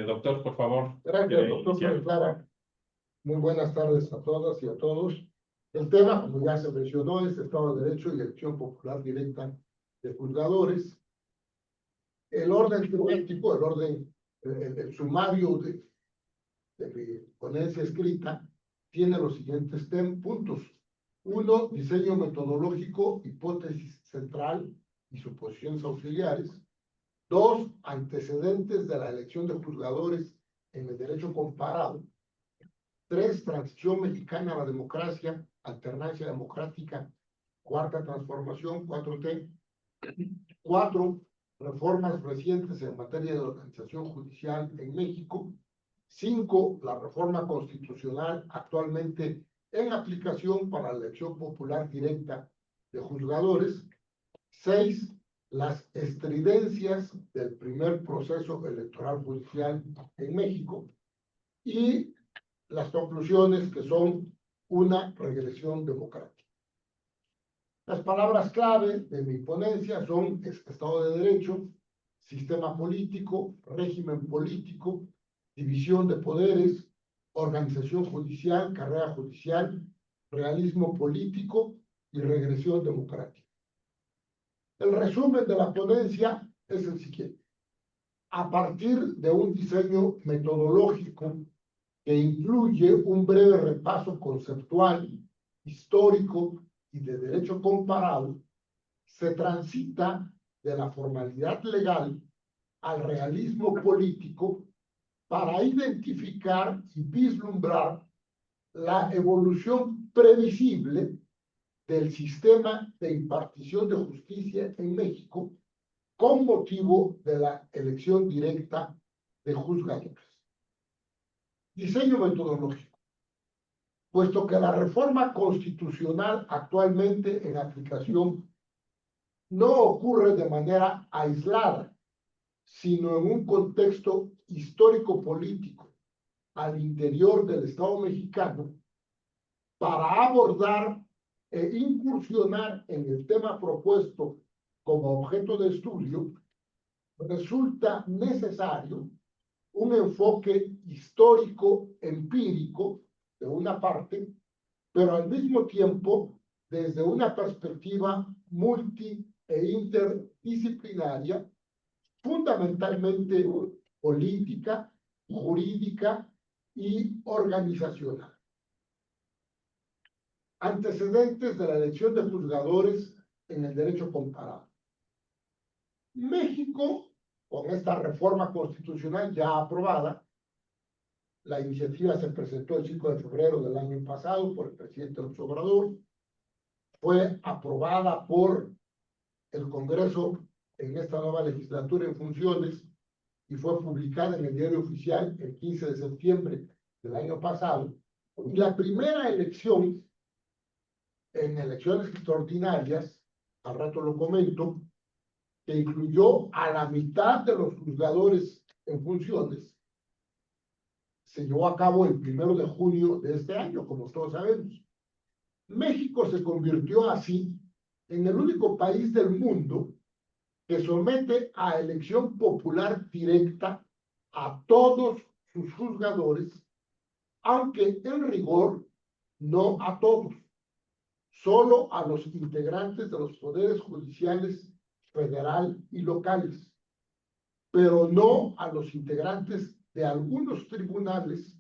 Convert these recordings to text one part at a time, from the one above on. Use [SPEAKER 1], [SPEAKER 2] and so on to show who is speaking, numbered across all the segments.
[SPEAKER 1] Doctor, por favor.
[SPEAKER 2] Gracias, doctor Flores Lara. Muy buenas tardes a todas y a todos. El tema, como ya se mencionó, es Estado de Derecho y elección popular directa de juzgadores. El orden temático, el sumario de mi ponencia escrita tiene los siguientes puntos. 1, diseño metodológico, hipótesis central y suposiciones auxiliares. 2, antecedentes de la elección de juzgadores en el derecho comparado. 3, transición mexicana a la democracia, alternancia democrática, cuarta transformación, 4T. 4, reformas recientes en materia de organización judicial en México. 5, la reforma constitucional actualmente en aplicación para la elección popular directa de juzgadores. 6, las estridencias del primer proceso electoral judicial en México. Y las conclusiones, que son una regresión democrática. Las palabras clave de mi ponencia son Estado de Derecho, sistema político, régimen político, división de poderes, organización judicial, carrera judicial, realismo político y regresión democrática. El resumen de la ponencia es el siguiente. A partir de un diseño metodológico que incluye un breve repaso conceptual, histórico y de derecho comparado, se transita de la formalidad legal al realismo político para identificar y vislumbrar la evolución previsible del sistema de impartición de justicia en México con motivo de la elección directa de juzgadores. Diseño metodológico. Puesto que la reforma constitucional actualmente en aplicación no ocurre de manera aislada, sino en un contexto histórico-político al interior del Estado mexicano, para abordar e incursionar en el tema propuesto como objeto de estudio, resulta necesario un enfoque histórico empírico de una parte, pero al mismo tiempo desde una perspectiva multi e interdisciplinaria, fundamentalmente política, jurídica y organizacional. Antecedentes de la elección de juzgadores en el derecho comparado. México, con esta reforma constitucional ya aprobada, la iniciativa se presentó el 5 de febrero del año pasado por el presidente López Obrador, fue aprobada por el Congreso en esta nueva legislatura en funciones y fue publicada en el Diario Oficial el 15 de septiembre del año pasado. Y la primera elección, en elecciones extraordinarias, al rato lo comento, que incluyó a la mitad de los juzgadores en funciones, se llevó a cabo el 1 de junio de este año, como todos sabemos. México se convirtió así en el único país del mundo que somete a elección popular directa a todos sus juzgadores, aunque en rigor no a todos, solo a los integrantes de los poderes judiciales federal y locales, pero no a los integrantes de algunos tribunales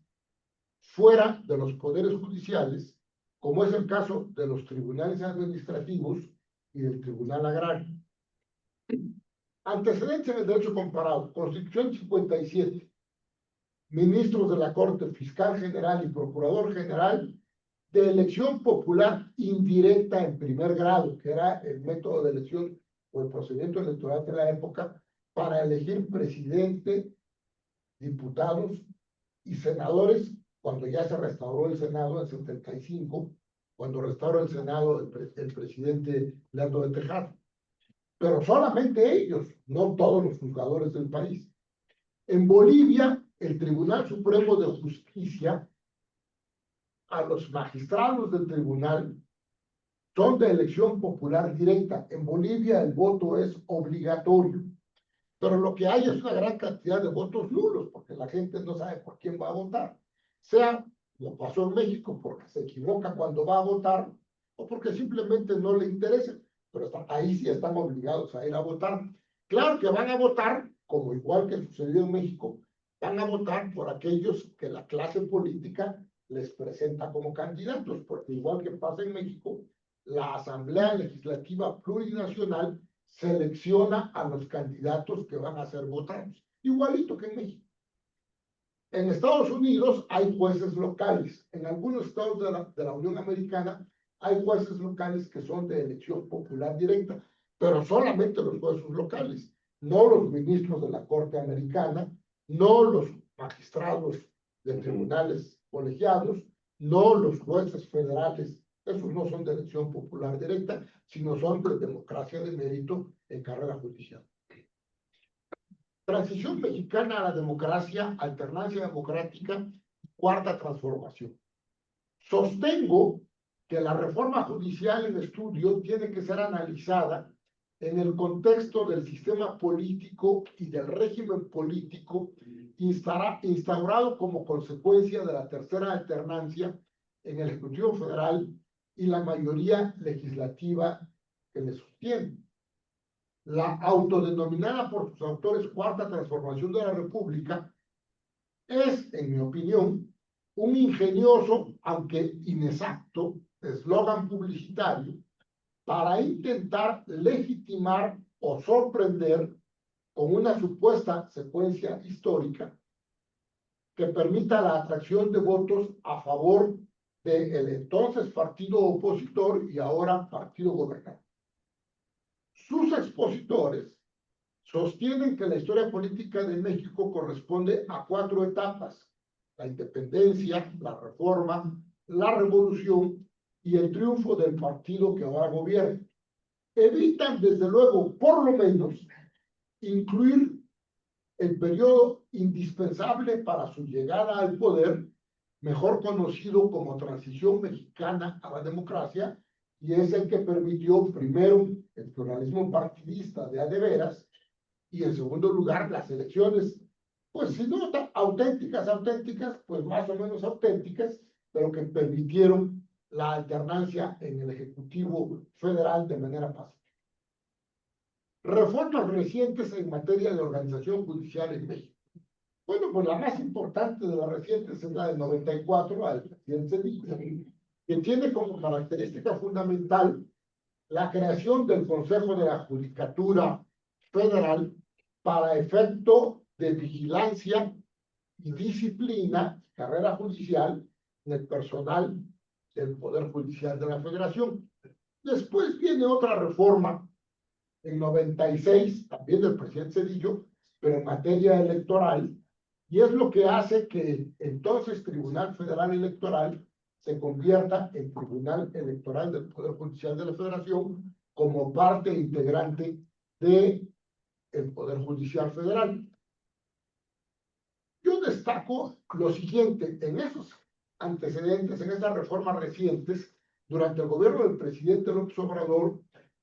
[SPEAKER 2] fuera de los poderes judiciales, como es el caso de los tribunales administrativos y del Tribunal Agrario. Antecedentes en el derecho comparado. Constitución 57. Ministros de la Corte, Fiscal General y Procurador General de elección popular indirecta en primer grado, que era el método de elección o el procedimiento electoral de la época para elegir presidente, diputados y senadores, cuando ya se restauró el Senado en 75, cuando restauró el Senado el presidente Lerdo de Tejada. Pero solamente ellos, no todos los juzgadores del país. En Bolivia, el Tribunal Supremo de Justicia, a los magistrados del tribunal son de elección popular directa. En Bolivia el voto es obligatorio. Pero lo que hay es una gran cantidad de votos nulos, porque la gente no sabe por quién va a votar. Sea, lo pasó en México, porque se equivoca cuando va a votar, o porque simplemente no le interesa. Pero ahí sí están obligados a ir a votar. Claro que van a votar, como igual que sucedió en México, van a votar por aquellos que la clase política les presenta como candidatos, porque igual que pasa en México, la Asamblea Legislativa Plurinacional selecciona a los candidatos que van a ser votados, igualito que en México. En Estados Unidos hay jueces locales. En algunos estados de la Unión Americana hay jueces locales que son de elección popular directa, pero solamente los jueces locales, no los ministros de la Corte Americana, no los magistrados de tribunales colegiados, no los jueces federales. Esos no son de elección popular directa, sino son de democracia de mérito en carrera judicial. Transición mexicana a la democracia, alternancia democrática, cuarta transformación. Sostengo que la reforma judicial en estudio tiene que ser analizada en el contexto del sistema político y del régimen político instaurado como consecuencia de la tercera alternancia en el Ejecutivo Federal y la mayoría legislativa que le sostiene. La autodenominada por sus autores Cuarta Transformación de la República es, en mi opinión, un ingenioso, aunque inexacto, eslogan publicitario para intentar legitimar o sorprender con una supuesta secuencia histórica que permita la atracción de votos a favor del entonces partido opositor y ahora partido gobernante. Sus expositores sostienen que la historia política de México corresponde a 4 etapas: la independencia, la reforma, la revolución y el triunfo del partido que ahora gobierna. Evitan, desde luego, por lo menos, incluir el periodo indispensable para su llegada al poder, mejor conocido como transición mexicana a la democracia, y es el que permitió primero el pluralismo partidista de a de veras, y en segundo lugar las elecciones, pues si no auténticas, pues más o menos auténticas, pero que permitieron la alternancia en el Ejecutivo Federal de manera pacífica. Reformas recientes en materia de organización judicial en México. Bueno, pues la más importante de las recientes es la del 94, al presidente Cedillo, que tiene como característica fundamental la creación del Consejo de la Judicatura Federal para efecto de vigilancia y disciplina, carrera judicial, del personal del Poder Judicial de la Federación. Después viene otra reforma en 96, también del presidente Cedillo, pero en materia electoral, y es lo que hace que entonces Tribunal Federal Electoral se convierta en Tribunal Electoral del Poder Judicial de la Federación como parte integrante del Poder Judicial Federal. Yo destaco lo siguiente: en esos antecedentes, en esas reformas recientes, durante el gobierno del presidente López Obrador,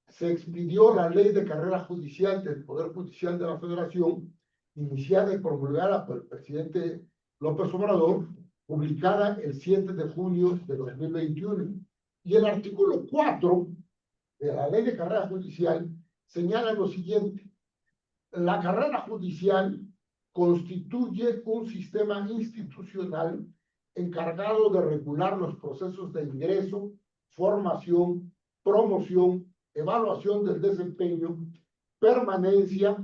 [SPEAKER 2] se expidió la Ley de Carrera Judicial del Poder Judicial de la Federación, iniciada y promulgada por el presidente López Obrador, publicada el 7 de junio de 2021. Y el artículo 4 de la Ley de Carrera Judicial señala lo siguiente: la carrera judicial constituye un sistema institucional encargado de regular los procesos de ingreso, formación, promoción, evaluación del desempeño, permanencia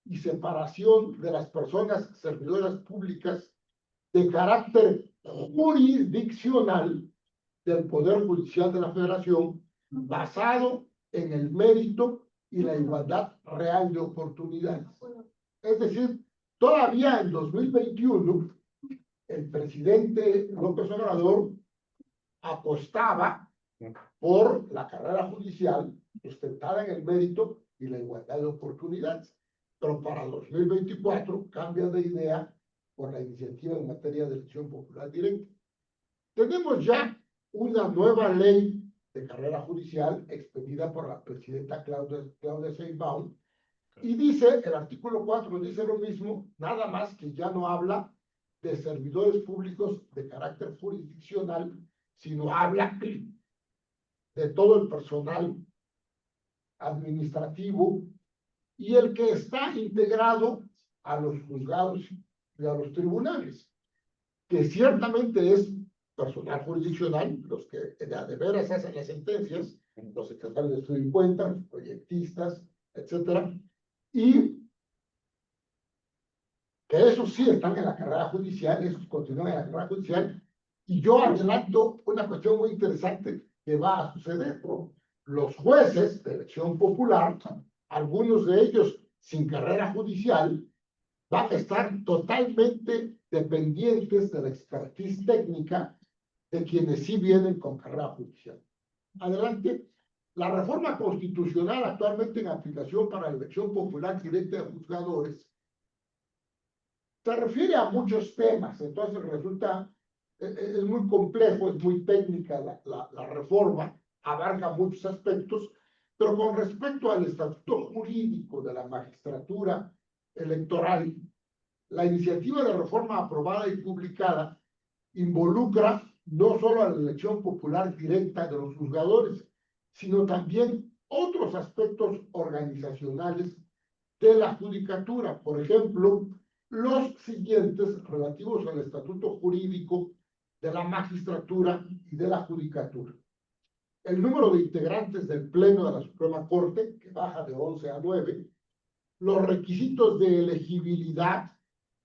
[SPEAKER 2] y separación de las personas servidoras públicas de carácter jurisdiccional del Poder Judicial de la Federación, basado en el mérito y la igualdad real de oportunidades. Es decir, todavía en 2021, el presidente López Obrador apostaba por la carrera judicial sustentada en el mérito y la igualdad de oportunidades. Pero para 2024 cambia de idea por la iniciativa en materia de elección popular directa. Tenemos ya una nueva ley de carrera judicial expedida por la presidenta Claudia Sheinbaum, Y dice, el artículo 4 dice lo mismo, nada más que ya no habla de servidores públicos de carácter jurisdiccional, sino habla de todo el personal administrativo y el que está integrado a los juzgados y a los tribunales, que ciertamente es personal jurisdiccional, los que de veras hacen las sentencias, los secretarios de estudio y cuenta, los proyectistas, etcétera, y que esos sí están en la carrera judicial, esos continúan en la carrera judicial, y yo adelanto una cuestión muy interesante que va a suceder. Los jueces de elección popular, algunos de ellos sin carrera judicial, van a estar totalmente dependientes de la expertise técnica de quienes sí vienen con carrera judicial. Adelante. La reforma constitucional actualmente en aplicación para la elección popular directa de juzgadores se refiere a muchos temas, entonces resulta, es muy complejo, es muy técnica la reforma, abarca muchos aspectos, pero con respecto al estatuto jurídico de la magistratura electoral, la iniciativa de reforma aprobada y publicada involucra no solo a la elección popular directa de los juzgadores, sino también otros aspectos organizacionales de la judicatura. Por ejemplo, los siguientes relativos al estatuto jurídico de la magistratura y de la judicatura. El número de integrantes del Pleno de la Suprema Corte, que baja de 11 a 9, los requisitos de elegibilidad,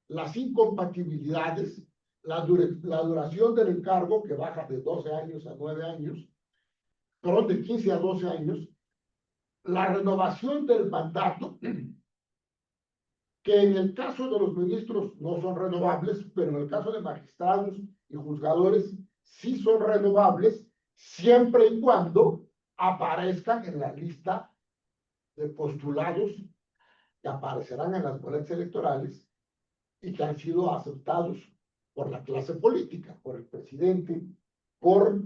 [SPEAKER 2] las incompatibilidades, la duración del encargo, que baja de 12 años a 9 años, perdón, de 15 a 12 años, la renovación del mandato, que en el caso de los ministros no son renovables, pero en el caso de magistrados y juzgadores sí son renovables, siempre y cuando aparezcan en la lista de postulados que aparecerán en las boletas electorales y que han sido aceptados por la clase política, por el presidente, por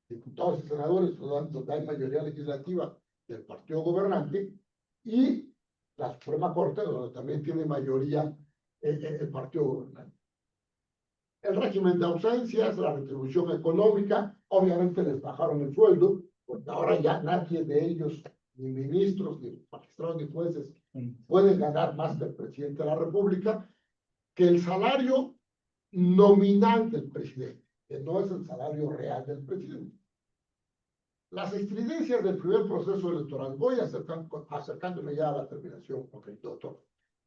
[SPEAKER 2] diputados y senadores, donde hay mayoría legislativa del partido gobernante, y la Suprema Corte, donde también tiene mayoría el partido gobernante. El régimen de ausencias, la retribución económica, obviamente les bajaron el sueldo, porque ahora ya nadie de ellos, ni ministros, ni magistrados, ni jueces, pueden ganar más que el presidente de la República, que el salario nominal del presidente, que no es el salario real del presidente. Las estridencias del primer proceso electoral, voy acercándome ya a la terminación, doctor.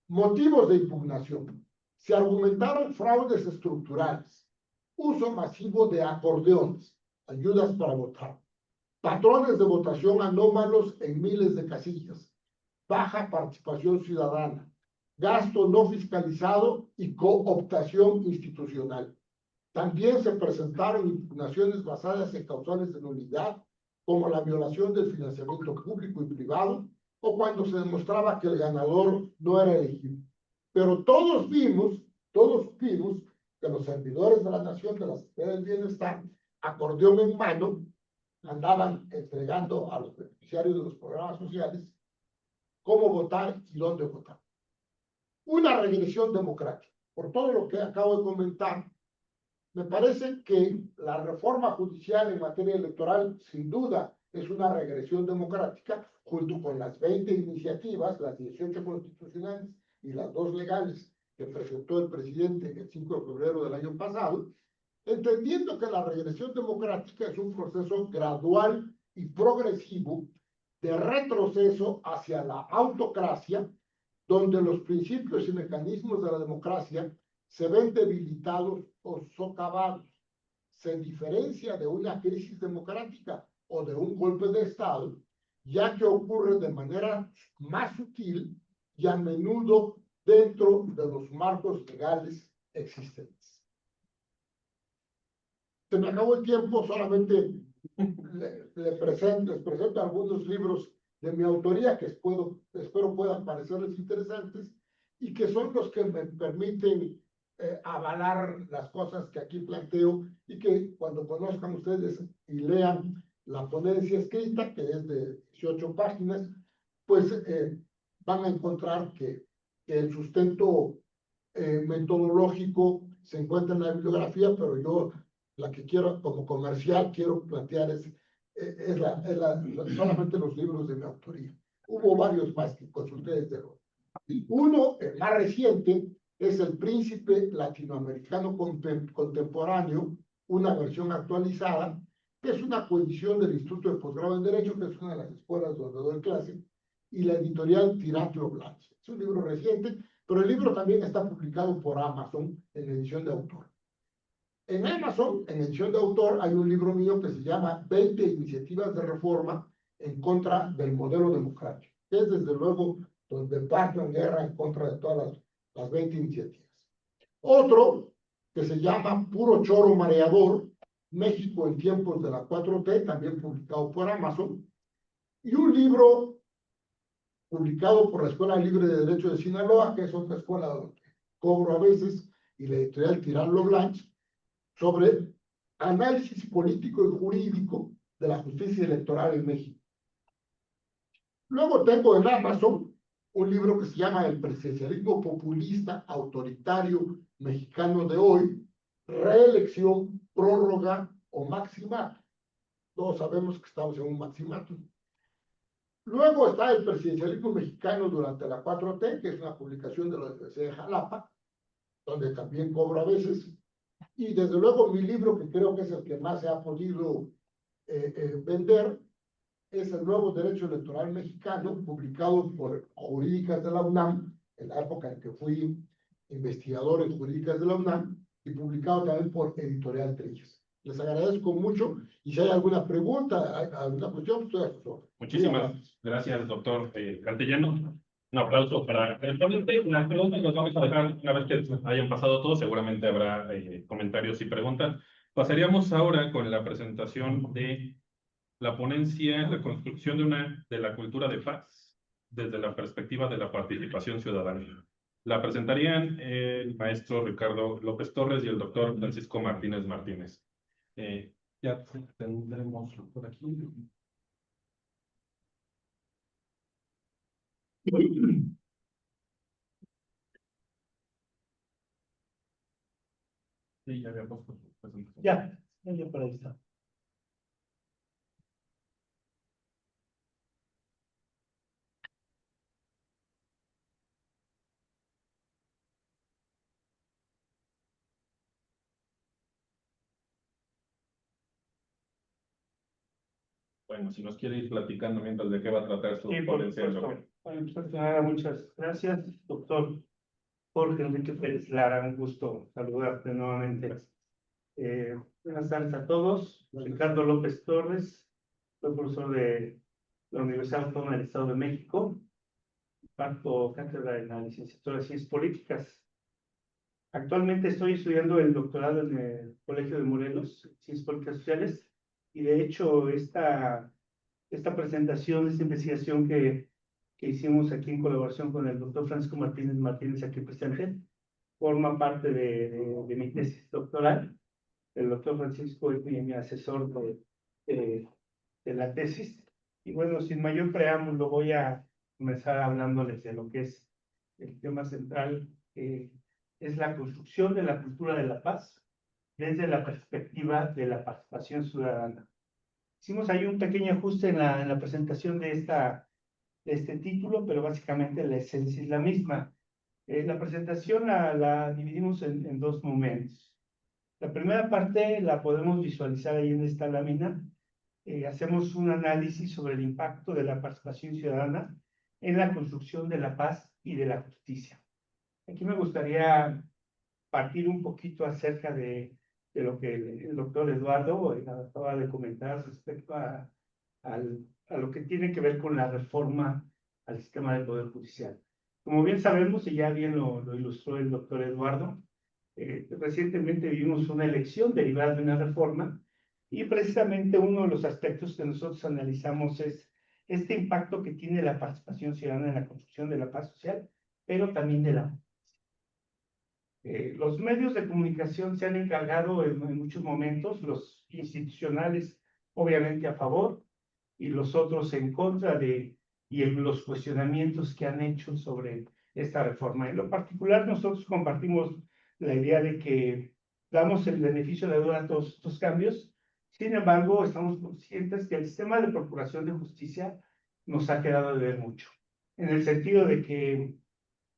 [SPEAKER 2] Motivos de impugnación. Se argumentaron fraudes estructurales, uso masivo de acordeones, ayudas para votar, patrones de votación anómalos en miles de casillas, baja participación ciudadana, gasto no fiscalizado y cooptación institucional. También se presentaron impugnaciones basadas en causales de nulidad, como la violación del financiamiento público y privado, o cuando se demostraba que el ganador no era elegible. Pero todos vimos que los servidores de la nación, de la Secretaría del Bienestar, acordeón en mano, andaban entregando a los beneficiarios de los programas sociales cómo votar y dónde votar. Una regresión democrática. Por todo lo que acabo de comentar, me parece que la reforma judicial en materia electoral, sin duda, es una regresión democrática, junto con las 20 iniciativas, las 18 constitucionales y las 2 legales que presentó el presidente el 5 de febrero del año pasado, entendiendo que la regresión democrática es un proceso gradual y progresivo de retroceso hacia la autocracia, donde los principios y mecanismos de la democracia se ven debilitados o socavados. Se diferencia de una crisis democrática o de un golpe de Estado, ya que ocurre de manera más sutil y a menudo dentro de los marcos legales existentes. Se me acabó el tiempo, solamente les presento algunos libros de mi autoría que espero puedan parecerles interesantes y que son los que me permiten avalar las cosas que aquí planteo y que cuando conozcan ustedes y lean la ponencia escrita, que es de 18 páginas, pues van a encontrar que el sustento metodológico se encuentra en la bibliografía, pero yo la que quiero como comercial quiero plantear es solamente los libros de mi autoría. Hubo varios más que consulté desde luego. Uno, el más reciente, es El Príncipe Latinoamericano Contemporáneo, una versión actualizada, que es una coedición del Instituto de Posgrado en Derecho, que es una de las escuelas donde doy clase, y la editorial Tirantlo Blanche. Es un libro reciente, pero el libro también está publicado por Amazon en edición de autor. En Amazon, en edición de autor, hay un libro mío que se llama 20 iniciativas de reforma en contra del modelo democrático, que es desde luego donde parto en guerra en contra de todas las 20 iniciativas. Otro que se llama Puro Choro Mareador, México en tiempos de la 4T, también publicado por Amazon, y un libro publicado por la Escuela Libre de Derecho de Sinaloa, que es otra escuela donde cobro a veces, y la editorial Tirantlo Blanche, sobre análisis político y jurídico de la justicia electoral en México. Luego tengo en Amazon un libro que se llama El presidencialismo populista autoritario mexicano de hoy, reelección, prórroga o maximato. Todos sabemos que estamos en un maximato. Luego está El presidencialismo mexicano durante la 4T, que es una publicación de la Universidad de Jalapa, donde también cobro a veces. Y desde luego mi libro, que creo que es el que más se ha podido vender, es El Nuevo Derecho Electoral Mexicano, publicado por Jurídicas de la UNAM, en la época en que fui investigador en Jurídicas de la UNAM, y publicado también por Editorial Trillas. Les agradezco mucho, y si hay alguna pregunta, alguna cuestión, estoy a sus órdenes.
[SPEAKER 1] Muchísimas gracias, doctor Castellano. Un aplauso para el ponente. Las preguntas las vamos a dejar una vez que hayan pasado todo. Seguramente habrá comentarios y preguntas. Pasaríamos ahora con la presentación de la ponencia, la construcción de la cultura de paz desde la perspectiva de la participación ciudadana. La presentarían el maestro Ricardo López Torres y el doctor Francisco Martínez Martínez. Ya tendremos por aquí. Sí, ya había puesto su presentación.
[SPEAKER 3] Ya por ahí está.
[SPEAKER 1] Bueno, si nos quiere ir platicando mientras de qué va a tratar su
[SPEAKER 3] Sí, por
[SPEAKER 1] ponencia.
[SPEAKER 3] supuesto. Bueno, pues, nada, muchas gracias, doctor Jorge Enrique Pérez Lara. Un gusto saludarte nuevamente. Buenas tardes a todos. Ricardo López Torres, soy profesor de la Universidad Autónoma del Estado de México. Imparto cátedra en la licenciatura de Ciencias Políticas. Actualmente estoy estudiando el doctorado en el Colegio de Morelos, Ciencias Políticas Sociales, y de hecho esta presentación, esta investigación que hicimos aquí en colaboración con el doctor Francisco Martínez aquí presente, forma parte de mi tesis doctoral. El doctor Francisco es mi asesor de la tesis. Y bueno, sin mayor preámbulo, voy a comenzar hablándoles de lo que es el tema central, es la construcción de la cultura de la paz desde la perspectiva de la participación ciudadana. Hicimos ahí un pequeño ajuste en la presentación de este título, pero básicamente la esencia es la misma. La presentación la dividimos en dos momentos. La primera parte la podemos visualizar ahí en esta lámina. Hacemos un análisis sobre el impacto de la participación ciudadana en la construcción de la paz y de la justicia. Aquí me gustaría partir un poquito acerca de lo que el doctor Eduardo acaba de comentar respecto a lo que tiene que ver con la reforma al sistema del Poder Judicial. Como bien sabemos, y ya bien lo ilustró el doctor Eduardo, recientemente vivimos una elección derivada de una reforma, y precisamente uno de los aspectos que nosotros analizamos es este impacto que tiene la participación ciudadana en la construcción de la paz social, pero también de la los medios de comunicación se han encargado en muchos momentos, los institucionales obviamente a favor y los otros en contra de y los cuestionamientos que han hecho sobre esta reforma. En lo particular, nosotros compartimos la idea de que damos el beneficio de la duda a todos estos cambios. Sin embargo, estamos conscientes que el sistema de procuración de justicia nos ha quedado de ver mucho, en el sentido de que,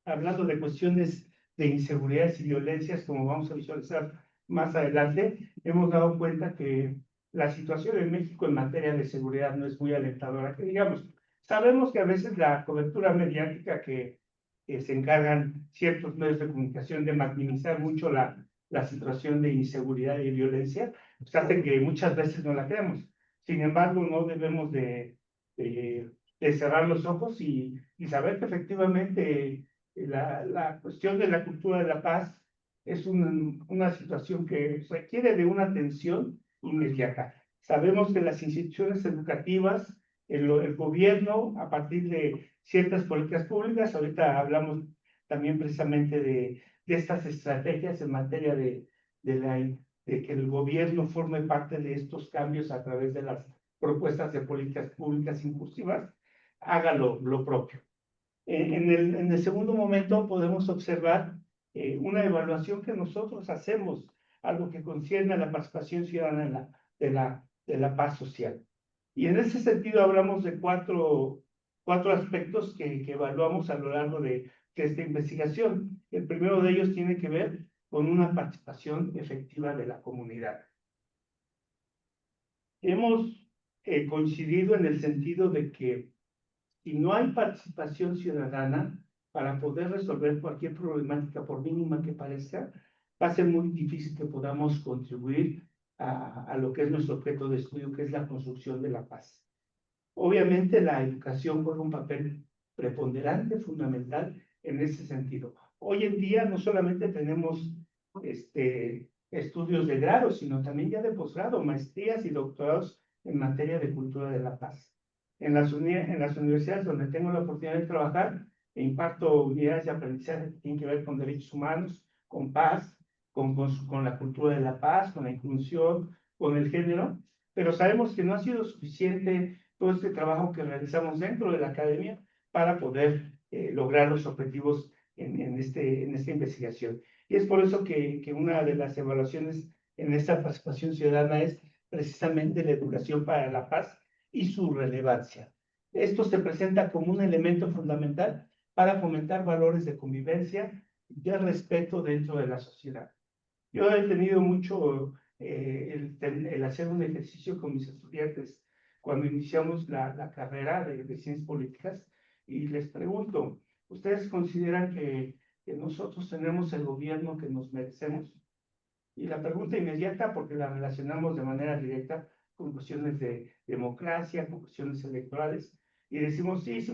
[SPEAKER 3] hablando de cuestiones de inseguridades y violencias, como vamos a visualizar más adelante, hemos dado cuenta que la situación en México en materia de seguridad no es muy alentadora, que digamos. Sabemos que a veces la cobertura mediática que se encargan ciertos medios de comunicación de maximizar mucho la situación de inseguridad y violencia, pues hace que muchas veces no la creamos. Sin embargo, no debemos de cerrar los ojos y saber que efectivamente la cuestión de la cultura de la paz es una situación que requiere de una atención inmediata. Sabemos que las instituciones educativas, el gobierno, a partir de ciertas políticas públicas, ahorita hablamos también precisamente de estas estrategias en materia de que el gobierno forme parte de estos cambios a través de las propuestas de políticas públicas inclusivas, haga lo propio. En el segundo momento podemos observar una evaluación que nosotros hacemos, algo que concierne a la participación ciudadana de la paz social. Y en ese sentido hablamos de cuatro aspectos que evaluamos a lo largo de esta investigación. El primero de ellos tiene que ver con una participación efectiva de la comunidad. Hemos coincidido en el sentido de que si no hay participación ciudadana para poder resolver cualquier problemática, por mínima que parezca, va a ser muy difícil que podamos contribuir a lo que es nuestro objeto de estudio, que es la construcción de la paz. Obviamente la educación juega un papel preponderante, fundamental en ese sentido. Hoy en día no solamente tenemos estudios de grado, sino también ya de posgrado, maestrías y doctorados en materia de cultura de la paz. En las universidades donde tengo la oportunidad de trabajar, imparto unidades de aprendizaje que tienen que ver con derechos humanos, con paz, con la cultura de la paz, con la inclusión, con el género, pero sabemos que no ha sido suficiente todo este trabajo que realizamos dentro de la academia para poder lograr los objetivos en esta investigación. Y es por eso que una de las evaluaciones en esta participación ciudadana es precisamente la educación para la paz y su relevancia. Esto se presenta como un elemento fundamental para fomentar valores de convivencia y de respeto dentro de la sociedad. Yo he tenido mucho el hacer un ejercicio con mis estudiantes cuando iniciamos la carrera de ciencias políticas y les pregunto, ¿ustedes consideran que nosotros tenemos el gobierno que nos merecemos? Y la pregunta inmediata, porque la relacionamos de manera directa con cuestiones de democracia, con cuestiones electorales, y decimos, sí, sí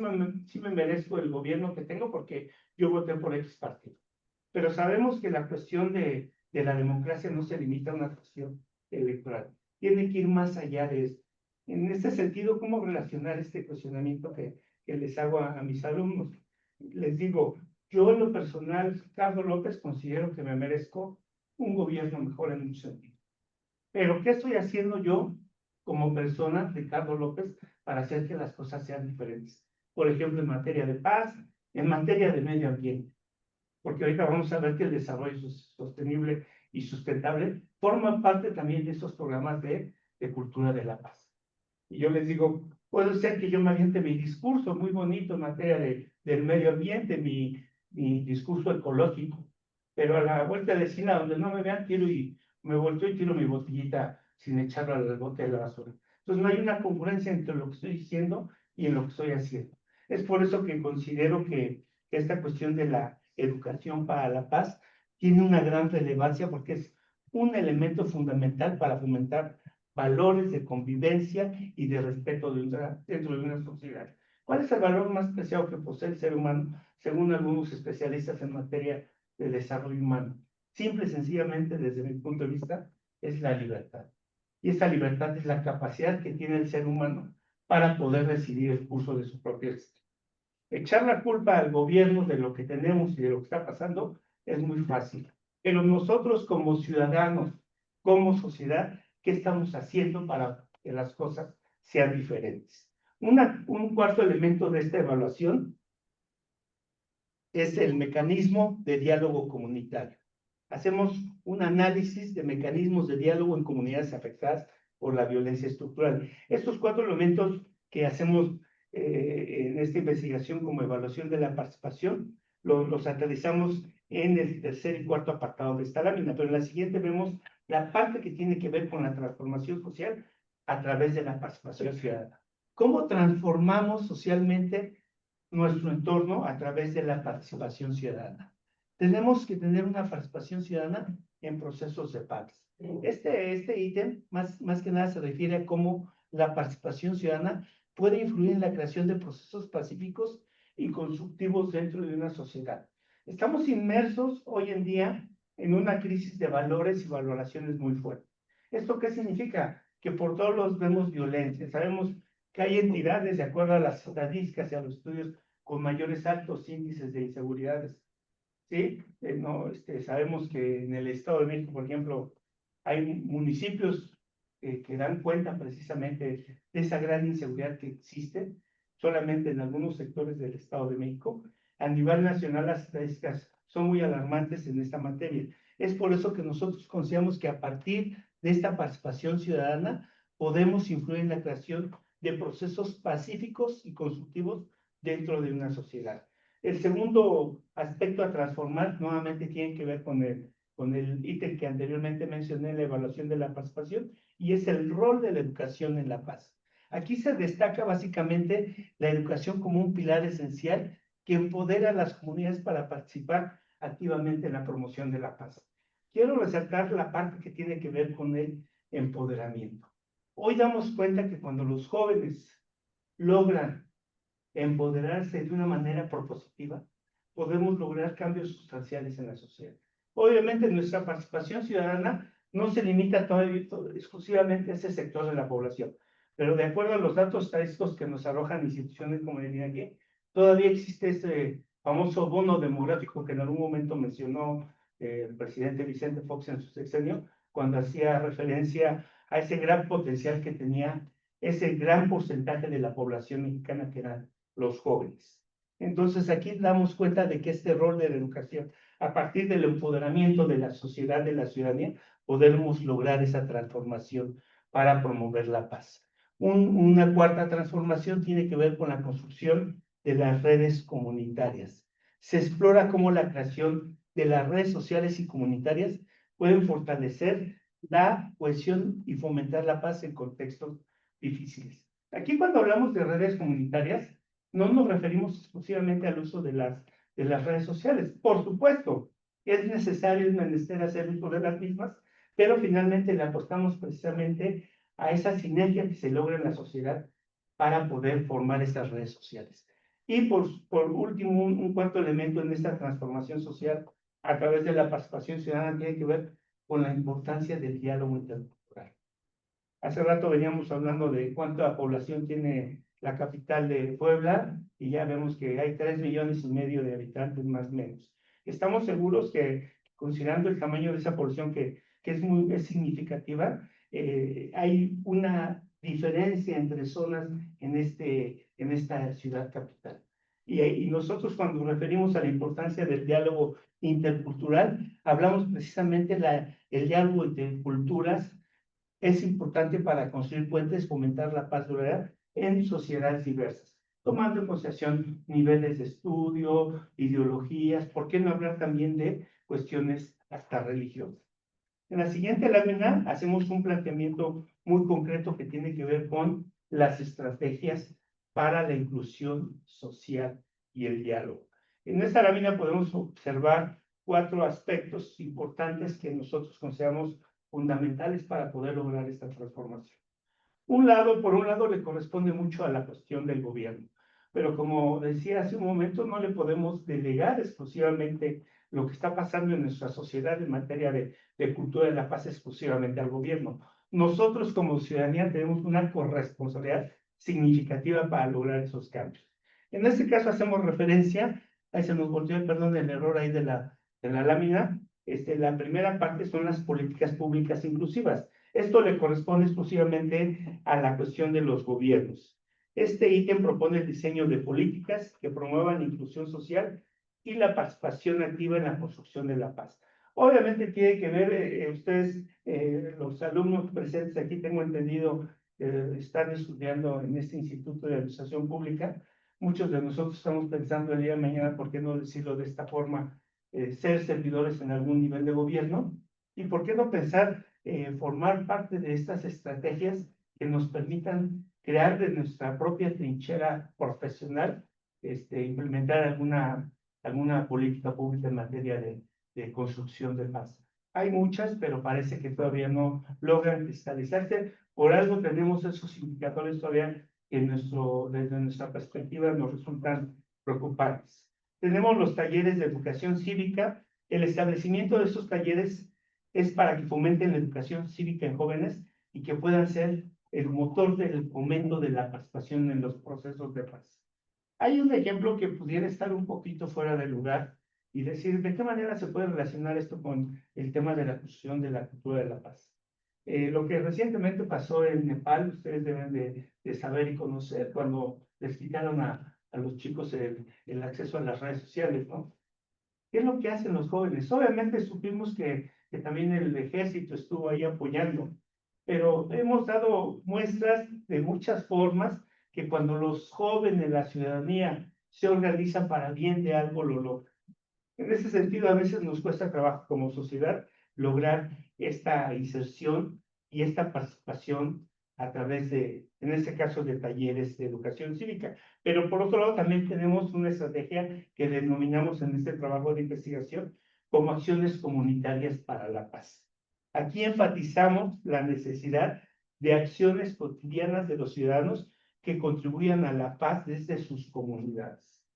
[SPEAKER 3] me merezco el gobierno que tengo porque yo voté por X partido. Pero sabemos que la cuestión de la democracia no se limita a una cuestión electoral, tiene que ir más allá de esto. En este sentido, ¿cómo relacionar este cuestionamiento que les hago a mis alumnos? Les digo, yo en lo personal, Carlos López, considero que me merezco un gobierno mejor en muchos sentidos. Pero, ¿qué estoy haciendo yo como persona, Ricardo López, para hacer que las cosas sean diferentes? Por ejemplo, en materia de paz, en materia de medio ambiente. Porque ahorita vamos a ver que el desarrollo sostenible y sustentable forma parte también de esos programas de cultura de la paz. Y yo les digo, puede ser que yo me aviente mi discurso muy bonito en materia del medio ambiente, mi discurso ecológico, pero a la vuelta de esquina donde no me vean, me volteo y tiro mi botellita sin echarla al bote de la basura. Entonces no hay una congruencia entre lo que estoy diciendo y en lo que estoy haciendo. Es por eso que considero que esta cuestión de la educación para la paz tiene una gran relevancia porque es un elemento fundamental para fomentar valores de convivencia y de respeto dentro de una sociedad. ¿Cuál es el valor más preciado que posee el ser humano, según algunos especialistas en materia de desarrollo humano? Simple y sencillamente, desde mi punto de vista, es la libertad. Y esa libertad es la capacidad que tiene el ser humano para poder decidir el curso de su propia existencia. Echar la culpa al gobierno de lo que tenemos y de lo que está pasando es muy fácil. Pero nosotros como ciudadanos, como sociedad, ¿qué estamos haciendo para que las cosas sean diferentes? Un cuarto elemento de esta evaluación es el mecanismo de diálogo comunitario. Hacemos un análisis de mecanismos de diálogo en comunidades afectadas por la violencia estructural. Estos 4 elementos que hacemos en esta investigación como evaluación de la participación, los aterrizamos en el tercer y cuarto apartado de esta lámina, pero en la siguiente vemos la parte que tiene que ver con la transformación social a través de la participación ciudadana. ¿Cómo transformamos socialmente nuestro entorno a través de la participación ciudadana? Tenemos que tener una participación ciudadana en procesos de paz. Este ítem más que nada se refiere a cómo la participación ciudadana puede influir en la creación de procesos pacíficos y constructivos dentro de una sociedad. Estamos inmersos hoy en día en una crisis de valores y valoraciones muy fuerte. ¿Esto qué significa? Que por todos lados vemos violencia. Sabemos que hay entidades, de acuerdo a las estadísticas y a los estudios, con mayores altos índices de inseguridades. ¿Sí? Sabemos que en el Estado de México, por ejemplo, hay municipios que dan cuenta precisamente de esa gran inseguridad que existe solamente en algunos sectores del Estado de México. A nivel nacional, las estadísticas son muy alarmantes en esta materia. Es por eso que nosotros consideramos que a partir de esta participación ciudadana podemos influir en la creación de procesos pacíficos y constructivos dentro de una sociedad. El segundo aspecto a transformar nuevamente tiene que ver con el ítem que anteriormente mencioné en la evaluación de la participación, y es el rol de la educación en la paz. Aquí se destaca básicamente la educación como un pilar esencial que empodera a las comunidades para participar activamente en la promoción de la paz. Quiero resaltar la parte que tiene que ver con el empoderamiento. Hoy damos cuenta que cuando los jóvenes logran empoderarse de una manera propositiva, podemos lograr cambios sustanciales en la sociedad. Obviamente, nuestra participación ciudadana no se limita exclusivamente a ese sector de la población, pero de acuerdo a los datos estadísticos que nos arrojan instituciones como el INEGI, todavía existe ese famoso bono demográfico que en algún momento mencionó el presidente Vicente Fox en su sexenio, cuando hacía referencia a ese gran potencial que tenía ese gran porcentaje de la población mexicana que eran los jóvenes. Entonces aquí damos cuenta de que este rol de la educación, a partir del empoderamiento de la sociedad, de la ciudadanía, podemos lograr esa transformación para promover la paz. Una cuarta transformación tiene que ver con la construcción de las redes comunitarias. Se explora cómo la creación de las redes sociales y comunitarias pueden fortalecer la cohesión y fomentar la paz en contextos difíciles. Aquí cuando hablamos de redes comunitarias, no nos referimos exclusivamente al uso de las redes sociales. Por supuesto, es necesario, es menester hacer uso de las mismas, pero finalmente le apostamos precisamente a esa sinergia que se logra en la sociedad para poder formar estas redes sociales. Y por último, un cuarto elemento en esta transformación social a través de la participación ciudadana tiene que ver con la importancia del diálogo intercultural. Hace rato veníamos hablando de cuánta población tiene la capital de Puebla y ya vemos que hay 3,5 millones de habitantes más o menos. Estamos seguros que, considerando el tamaño de esa población que es significativa, hay una diferencia entre zonas en esta ciudad capital. Y nosotros cuando referimos a la importancia del diálogo intercultural, hablamos precisamente el diálogo entre culturas es importante para construir puentes, fomentar la paz duradera en sociedades diversas, tomando en consideración niveles de estudio, ideologías, ¿por qué no hablar también de cuestiones hasta religiosas? En la siguiente lámina hacemos un planteamiento muy concreto que tiene que ver con las estrategias para la inclusión social y el diálogo. En esta lámina podemos observar 4 aspectos importantes que nosotros consideramos fundamentales para poder lograr esta transformación. Por un lado, le corresponde mucho a la cuestión del gobierno, pero como decía hace un momento, no le podemos delegar exclusivamente lo que está pasando en nuestra sociedad en materia de cultura de la paz exclusivamente al gobierno. Nosotros como ciudadanía tenemos una corresponsabilidad significativa para lograr esos cambios. En este caso hacemos referencia, ahí se nos volteó, perdón, el error ahí de la lámina. La primera parte son las políticas públicas inclusivas. Esto le corresponde exclusivamente a la cuestión de los gobiernos. Este ítem propone el diseño de políticas que promuevan la inclusión social y la participación activa en la construcción de la paz. Obviamente tiene que ver, ustedes, los alumnos presentes aquí, tengo entendido, están estudiando en este Instituto de Administración Pública. Muchos de nosotros estamos pensando el día de mañana, ¿por qué no decirlo de esta forma? Ser servidores en algún nivel de gobierno. ¿Y por qué no pensar formar parte de estas estrategias que nos permitan crear de nuestra propia trinchera profesional, implementar alguna política pública en materia de construcción de paz? Hay muchas, pero parece que todavía no logran cristalizarse. Por algo tenemos esos indicadores todavía que desde nuestra perspectiva nos resultan preocupantes. Tenemos los talleres de educación cívica. El establecimiento de estos talleres es para que fomenten la educación cívica en jóvenes y que puedan ser el motor del fomento de la participación en los procesos de paz. Hay un ejemplo que pudiera estar un poquito fuera de lugar y decir de qué manera se puede relacionar esto con el tema de la construcción de la cultura de la paz. Lo que recientemente pasó en Nepal, ustedes deben de saber y conocer cuando les quitaron a los chicos el acceso a las redes sociales, ¿no? ¿Qué es lo que hacen los jóvenes? Obviamente supimos que también el ejército estuvo ahí apoyando, pero hemos dado muestras de muchas formas que cuando los jóvenes, la ciudadanía, se organizan para bien de algo, lo logran. En ese sentido, a veces nos cuesta trabajo como sociedad lograr esta inserción y esta participación a través de, en este caso, de talleres de educación cívica. Pero por otro lado, también tenemos una estrategia que denominamos en este trabajo de investigación como acciones comunitarias para la paz. Aquí enfatizamos la necesidad de acciones cotidianas de los ciudadanos que contribuyan a la paz desde sus comunidades.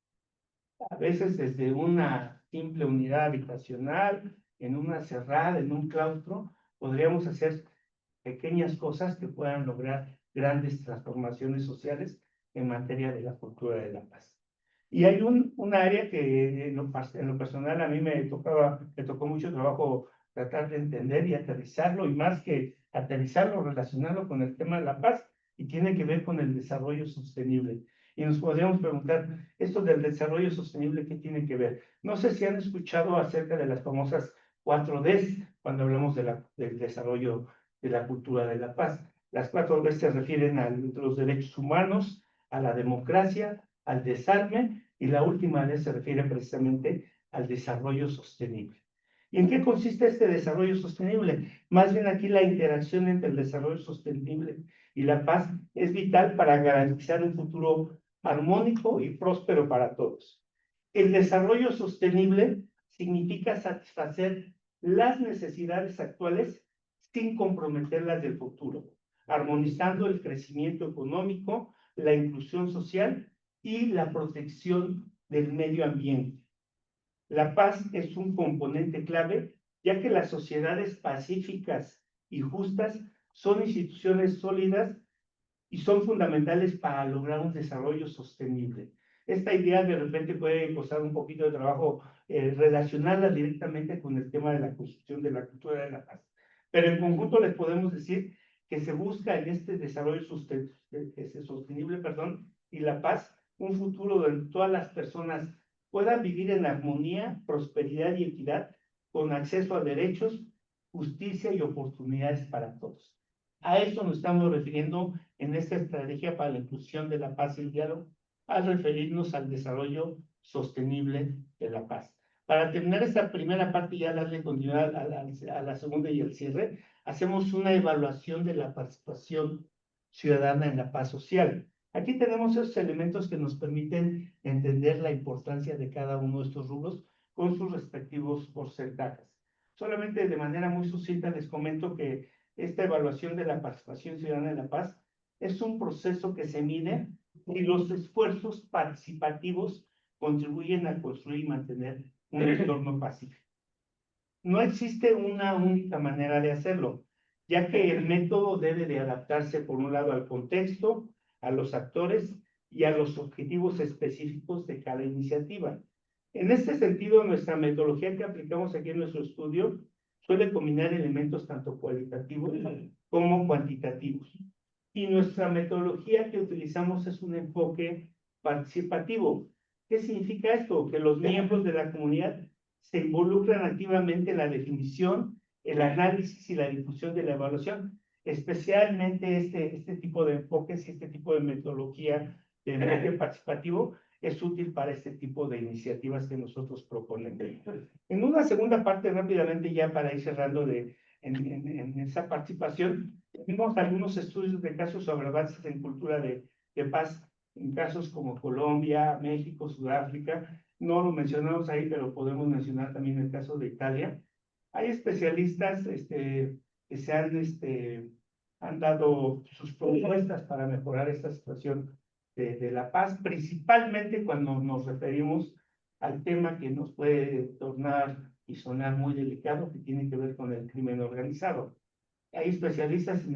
[SPEAKER 3] A veces desde una simple unidad habitacional, en una cerrada, en un claustro, podríamos hacer pequeñas cosas que puedan lograr grandes transformaciones sociales en materia de la cultura de la paz. Y hay un área que en lo personal a mí me tocó mucho trabajo tratar de entender y aterrizarlo, y más que aterrizarlo, relacionarlo con el tema de la paz, y tiene que ver con el desarrollo sostenible. Y nos podríamos preguntar, esto del desarrollo sostenible, ¿qué tiene que ver? No sé si han escuchado acerca de las famosas 4Ds, cuando hablamos del desarrollo de la cultura de la paz. Las 4Ds se refieren a los derechos humanos, a la democracia, al desarme, y la última D se refiere precisamente al desarrollo sostenible. ¿Y en qué consiste este desarrollo sostenible? Más bien aquí la interacción entre el desarrollo sostenible y la paz es vital para garantizar un futuro armónico y próspero para todos. El desarrollo sostenible significa satisfacer las necesidades actuales sin comprometer las del futuro, armonizando el crecimiento económico, la inclusión social y la protección del medio ambiente. La paz es un componente clave, ya que las sociedades pacíficas y justas son instituciones sólidas y son fundamentales para lograr un desarrollo sostenible. Esta idea de repente puede costar un poquito de trabajo relacionarla directamente con el tema de la construcción de la cultura de la paz. Pero en conjunto les podemos decir que se busca en este desarrollo sostenible, y la paz, un futuro donde todas las personas puedan vivir en armonía, prosperidad y equidad, con acceso a derechos, justicia y oportunidades para todos. A esto nos estamos refiriendo en esta estrategia para la inclusión de la paz y el diálogo, al referirnos al desarrollo sostenible de la paz. Para terminar esta primera parte y ya darle continuidad a la segunda y el cierre, hacemos una evaluación de la participación ciudadana en la paz social. Aquí tenemos esos elementos que nos permiten entender la importancia de cada uno de estos rubros con sus respectivos porcentajes. Solamente de manera muy sucinta les comento que esta evaluación de la participación ciudadana en la paz es un proceso que se mide y los esfuerzos participativos contribuyen a construir y mantener un entorno pacífico. No existe una única manera de hacerlo, ya que el método debe de adaptarse por un lado al contexto, a los actores y a los objetivos específicos de cada iniciativa. En este sentido, nuestra metodología que aplicamos aquí en nuestro estudio suele combinar elementos tanto cualitativos como cuantitativos. Y nuestra metodología que utilizamos es un enfoque participativo. ¿Qué significa esto? Que los miembros de la comunidad se involucran activamente en la definición, el análisis y la difusión de la evaluación. Especialmente este tipo de enfoques y este tipo de metodología de enfoque participativo es útil para este tipo de iniciativas que nosotros proponemos. En una segunda parte, rápidamente, ya para ir cerrando en esa participación, vimos algunos estudios de casos sobre avances en cultura de paz, en casos como Colombia, México, Sudáfrica. No lo mencionamos ahí, pero podemos mencionar también el caso de Italia. Hay especialistas que han dado sus propuestas para mejorar esta situación de la paz, principalmente cuando nos referimos al tema que nos puede tornar y sonar muy delicado, que tiene que ver con el crimen organizado. Hay especialistas,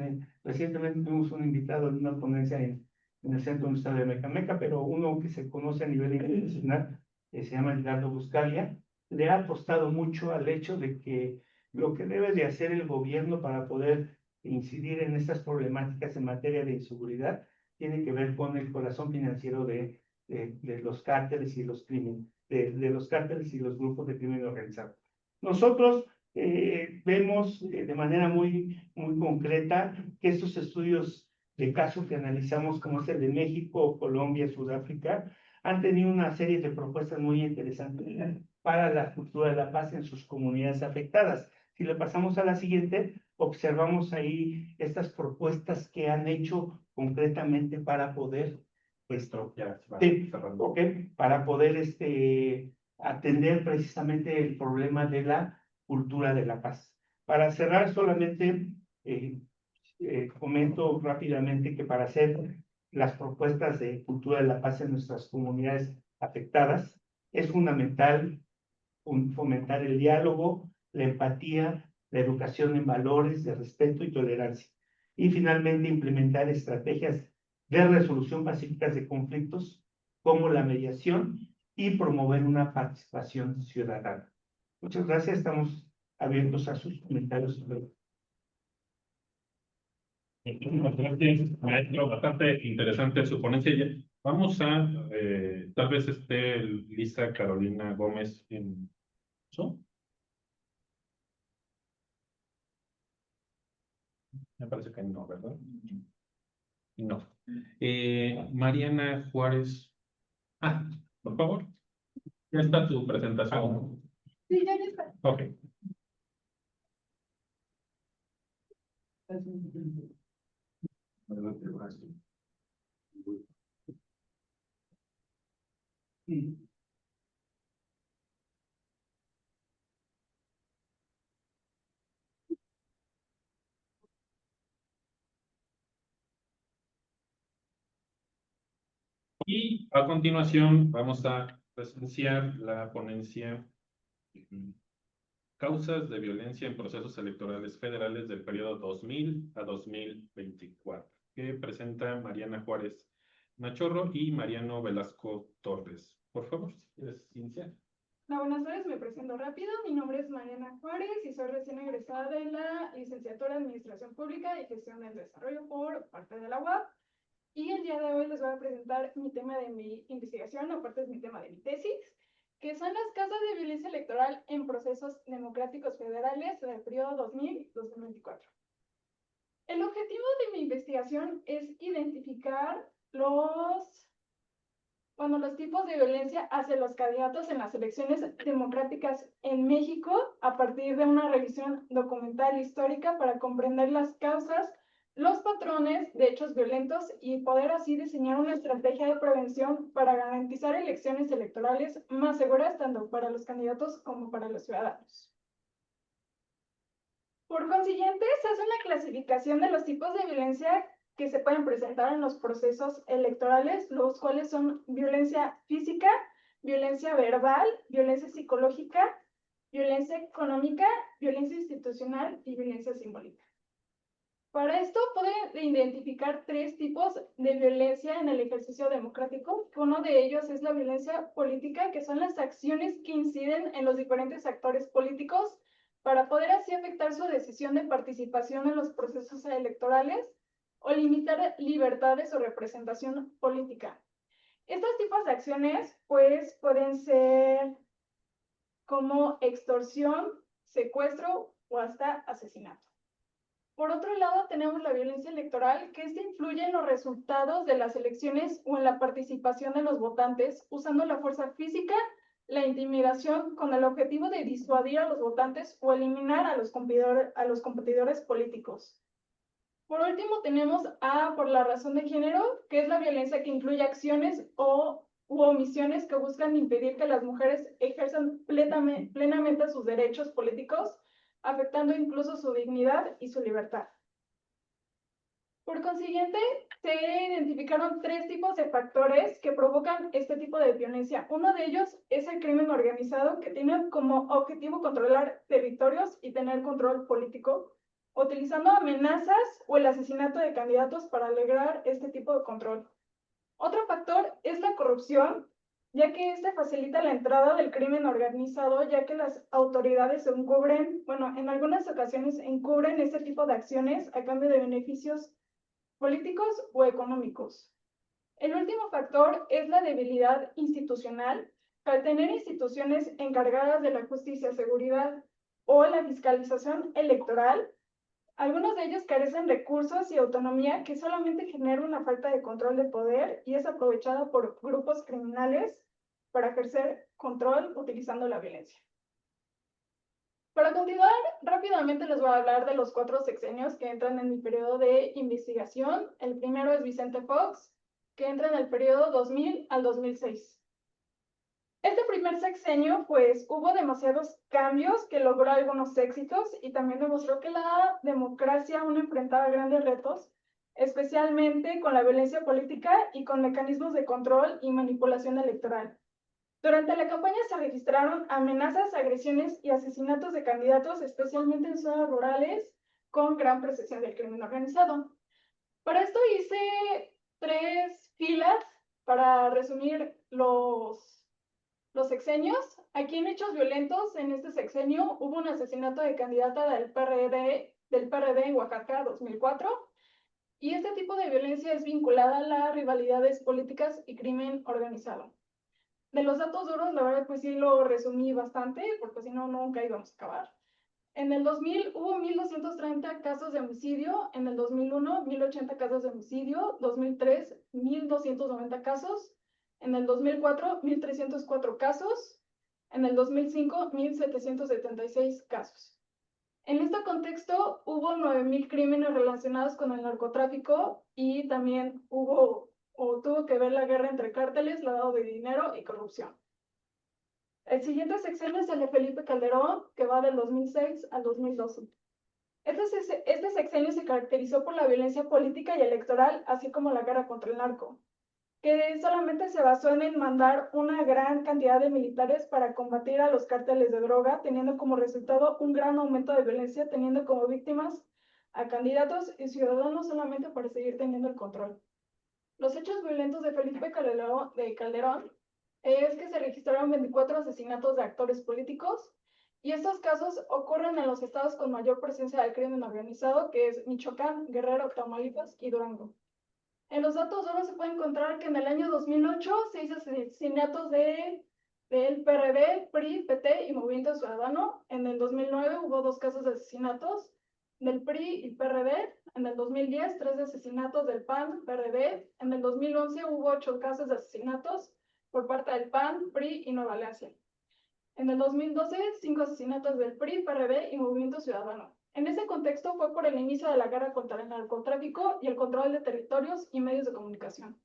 [SPEAKER 3] recientemente tuvimos un invitado en una ponencia en el Centro Universitario de Mecameca, pero uno que se conoce a nivel internacional, que se llama Edgardo Buscalia, le ha apostado mucho al hecho de que lo que debe de hacer el gobierno para poder incidir en estas problemáticas en materia de inseguridad tiene que ver con el corazón financiero de los cárteles y los crímenes, de los cárteles y los grupos de crimen organizado. Nosotros vemos de manera muy concreta que estos estudios de caso que analizamos, como es el de México, Colombia, Sudáfrica, han tenido una serie de propuestas muy interesantes para la cultura de la paz en sus comunidades afectadas. Si le pasamos a la siguiente, observamos ahí estas propuestas que han hecho concretamente para poder, pues,
[SPEAKER 1] Ya se va
[SPEAKER 3] sí,
[SPEAKER 1] cerrando.
[SPEAKER 3] okay, para poder atender precisamente el problema de la cultura de la paz. Para cerrar, solamente comento rápidamente que para hacer las propuestas de cultura de la paz en nuestras comunidades afectadas, es fundamental fomentar el diálogo, la empatía, la educación en valores de respeto y tolerancia. Y finalmente, implementar estrategias de resolución pacífica de conflictos como la mediación y promover una participación ciudadana. Muchas gracias, estamos abiertos a sus comentarios.
[SPEAKER 1] Muchísimas gracias, maestro. Bastante interesante su ponencia. Vamos a, tal vez esté Lisa Carolina Gómez en eso. Me parece que no, ¿verdad? No. Mariana Juárez. Ah, por favor. Ya está tu presentación.
[SPEAKER 4] Sí, ya está.
[SPEAKER 1] Ok. Y a continuación vamos a presenciar la ponencia Causas de violencia en procesos electorales federales del periodo 2000 a 2024, que presenta Mariana Juárez Machorro y Mariano Velasco Torres. Por favor, si quieres iniciar.
[SPEAKER 4] Buenas tardes, me presento rápido. Mi nombre es Mariana Juárez y soy recién egresada de la licenciatura en Administración Pública y Gestión del Desarrollo por parte de la UAP. Y el día de hoy les voy a presentar mi tema de mi investigación, aparte es mi tema de mi tesis, que son las causas de violencia electoral en procesos democráticos federales del periodo 2000-2024. El objetivo de mi investigación es identificar los tipos de violencia hacia los candidatos en las elecciones democráticas en México a partir de una revisión documental histórica para comprender las causas, los patrones de hechos violentos y poder así diseñar una estrategia de prevención para garantizar elecciones electorales más seguras tanto para los candidatos como para los ciudadanos. Por consiguiente, se hace una clasificación de los tipos de violencia que se pueden presentar en los procesos electorales, los cuales son violencia física, violencia verbal, violencia psicológica, violencia económica, violencia institucional y violencia simbólica. Para esto pueden identificar 3 tipos de violencia en el ejercicio democrático. Uno de ellos es la violencia política, que son las acciones que inciden en los diferentes actores políticos para poder así afectar su decisión de participación en los procesos electorales. o limitar libertades o representación política. Estos tipos de acciones, pues, pueden ser como extorsión, secuestro o hasta asesinato. Por otro lado, tenemos la violencia electoral, que esta influye en los resultados de las elecciones o en la participación de los votantes, usando la fuerza física, la intimidación, con el objetivo de disuadir a los votantes o eliminar a los competidores políticos. Por último, tenemos por la razón de género, que es la violencia que incluye acciones u omisiones que buscan impedir que las mujeres ejerzan plenamente sus derechos políticos, afectando incluso su dignidad y su libertad. Por consiguiente, se identificaron 3 tipos de factores que provocan este tipo de violencia. Uno de ellos es el crimen organizado, que tiene como objetivo controlar territorios y tener control político, utilizando amenazas o el asesinato de candidatos para lograr este tipo de control. Otro factor es la corrupción, ya que este facilita la entrada del crimen organizado, ya que las autoridades en algunas ocasiones encubren este tipo de acciones a cambio de beneficios políticos o económicos. El último factor es la debilidad institucional. Al tener instituciones encargadas de la justicia, seguridad o la fiscalización electoral, algunos de ellos carecen recursos y autonomía, que solamente genera una falta de control de poder y es aprovechada por grupos criminales para ejercer control utilizando la violencia. Para continuar, rápidamente les voy a hablar de los 4 sexenios que entran en mi periodo de investigación. El primero es Vicente Fox, que entra en el periodo 2000 al 2006. Este primer sexenio, pues, hubo demasiados cambios, que logró algunos éxitos y también demostró que la democracia aún enfrentaba grandes retos, especialmente con la violencia política y con mecanismos de control y manipulación electoral. Durante la campaña se registraron amenazas, agresiones y asesinatos de candidatos, especialmente en zonas rurales, con gran presencia del crimen organizado. Para esto hice 3 filas para resumir los sexenios. Aquí en hechos violentos, en este sexenio, hubo un asesinato de candidata del PRD en Oaxaca, 2004, y este tipo de violencia es vinculada a las rivalidades políticas y crimen organizado. De los datos duros, la verdad, pues sí lo resumí bastante, porque si no, nunca íbamos a acabar. En el 2000 hubo 1,230 casos de homicidio, en el 2001 1,080 casos de homicidio, 2003 1,290 casos, en el 2004 1,304 casos, en el 2005 1,776 casos. En este contexto hubo 9,000 crímenes relacionados con el narcotráfico y también tuvo que ver la guerra entre cárteles, lavado de dinero y corrupción. El siguiente sexenio es el de Felipe Calderón, que va del 2006 al 2012. Este sexenio se caracterizó por la violencia política y electoral, así como la guerra contra el narco, que solamente se basó en mandar una gran cantidad de militares para combatir a los cárteles de droga, teniendo como resultado un gran aumento de violencia, teniendo como víctimas a candidatos y ciudadanos solamente para seguir teniendo el control. Los hechos violentos de Felipe Calderón es que se registraron 24 asesinatos de actores políticos, y estos casos ocurren en los estados con mayor presencia del crimen organizado, que es Michoacán, Guerrero, Tamaulipas y Durango. En los datos duros se puede encontrar que en el año 2008 se hizo asesinatos del PRD, PRI, PT y Movimiento Ciudadano. En el 2009 hubo 2 casos de asesinatos del PRI y PRD. En el 2010, 3 asesinatos del PAN, PRD. En el 2011 hubo 8 casos de asesinatos por parte del PAN, PRI y Nueva Alianza. En el 2012, 5 asesinatos del PRI, PRD y Movimiento Ciudadano. En ese contexto fue por el inicio de la guerra contra el narcotráfico y el control de territorios y medios de comunicación.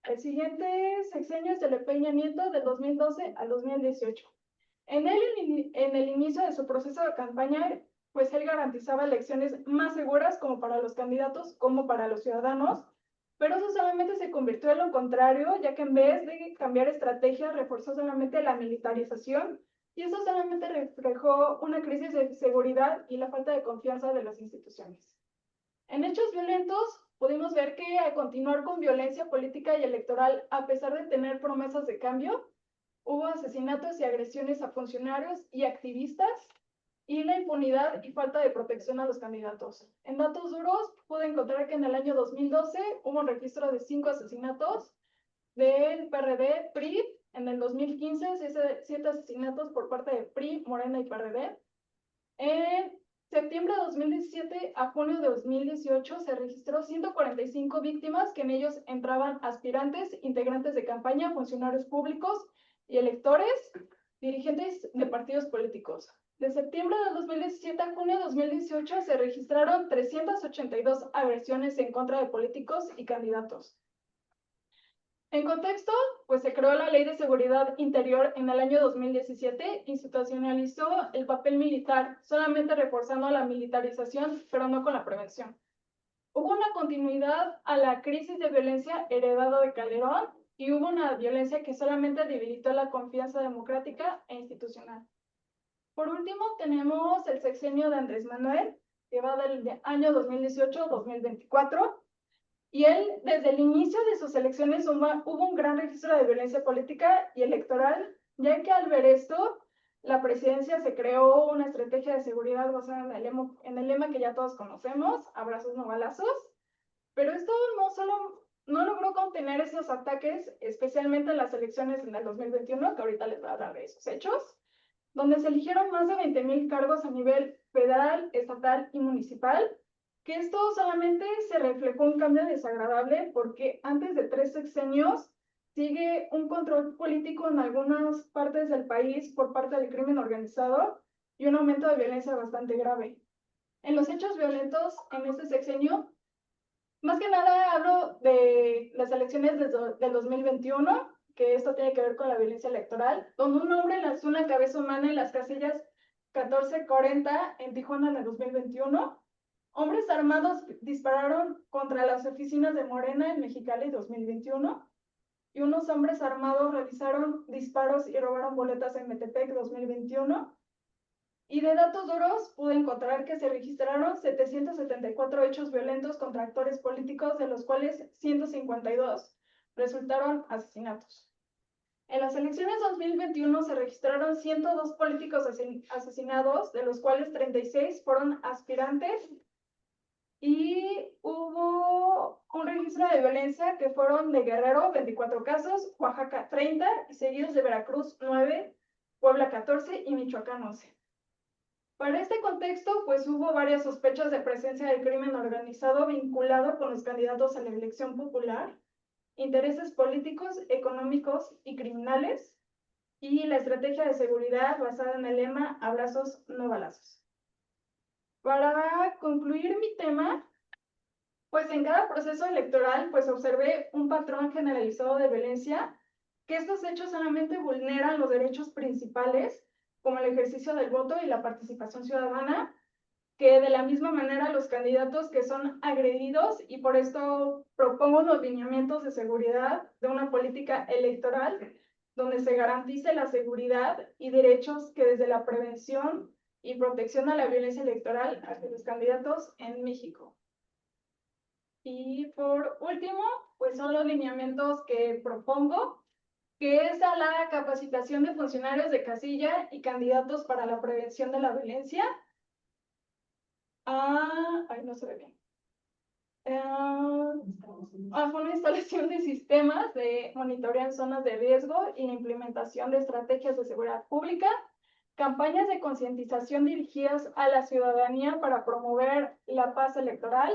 [SPEAKER 4] El siguiente sexenio es el de Peña Nieto, del 2012 al 2018. En el inicio de su proceso de campaña, pues él garantizaba elecciones más seguras como para los candidatos como para los ciudadanos, pero eso solamente se convirtió en lo contrario, ya que en vez de cambiar estrategia, reforzó solamente la militarización, y eso solamente reflejó una crisis de seguridad y la falta de confianza de las instituciones. En hechos violentos, pudimos ver que al continuar con violencia política y electoral, a pesar de tener promesas de cambio, hubo asesinatos y agresiones a funcionarios y activistas, y la impunidad y falta de protección a los candidatos. En datos duros, pude encontrar que en el año 2012 hubo un registro de 5 asesinatos del PRD, PRI. En el 2015, 7 asesinatos por parte de PRI, Morena y PRD. En septiembre de 2017 a junio de 2018 se registró 145 víctimas, que en ellos entraban aspirantes, integrantes de campaña, funcionarios públicos y electores, dirigentes de partidos políticos. De septiembre de 2017 a junio de 2018 se registraron 382 agresiones en contra de políticos y candidatos. En contexto, pues se creó la Ley de Seguridad Interior en el año 2017, institucionalizó el papel militar, solamente reforzando la militarización, pero no con la prevención. Hubo una continuidad a la crisis de violencia heredada de Calderón y hubo una violencia que solamente debilitó la confianza democrática e institucional. Por último, tenemos el sexenio de Andrés Manuel, que va del año 2018-2024. Y él, desde el inicio de sus elecciones, hubo un gran registro de violencia política y electoral, ya que al ver esto, la presidencia se creó una estrategia de seguridad basada en el lema que ya todos conocemos, abrazos no balazos, pero esto no logró contener esos ataques, especialmente en las elecciones en el 2021, que ahorita les voy a hablar de esos hechos, donde se eligieron más de 20,000 cargos a nivel federal, estatal y municipal, que esto solamente se reflejó un cambio desagradable porque antes de 3 sexenios sigue un control político en algunas partes del país por parte del crimen organizado y un aumento de violencia bastante grave. En los hechos violentos en este sexenio, más que nada hablo de las elecciones del 2021, que esto tiene que ver con la violencia electoral, donde un hombre lanzó una cabeza humana en las casillas 1440 en Tijuana en el 2021. Hombres armados dispararon contra las oficinas de Morena en Mexicali 2021 y unos hombres armados realizaron disparos y robaron boletas en Metepec 2021. Y de datos duros pude encontrar que se registraron 774 hechos violentos contra actores políticos, de los cuales 152 resultaron asesinatos. En las elecciones 2021 se registraron 102 políticos asesinados, de los cuales 36 fueron aspirantes. Y hubo un registro de violencia que fueron de Guerrero, 24 casos, Oaxaca 30, y seguidos de Veracruz 9, Puebla 14 y Michoacán 11. Para este contexto, pues hubo varias sospechas de presencia del crimen organizado vinculado con los candidatos a la elección popular, intereses políticos, económicos y criminales, y la estrategia de seguridad basada en el lema abrazos no balazos. Para concluir mi tema, pues en cada proceso electoral, pues observé un patrón generalizado de violencia, que estos hechos solamente vulneran los derechos principales, como el ejercicio del voto y la participación ciudadana, que de la misma manera los candidatos que son agredidos, y por esto propongo los lineamientos de seguridad de una política electoral donde se garantice la seguridad y derechos que desde la prevención y protección a la violencia electoral hacia los candidatos en México. Y por último, pues son los lineamientos que propongo, que es a la capacitación de funcionarios de casilla y candidatos para la prevención de la violencia. No se ve bien. Fue una instalación de sistemas de monitoreo en zonas de riesgo y la implementación de estrategias de seguridad pública, campañas de concientización dirigidas a la ciudadanía para promover la paz electoral,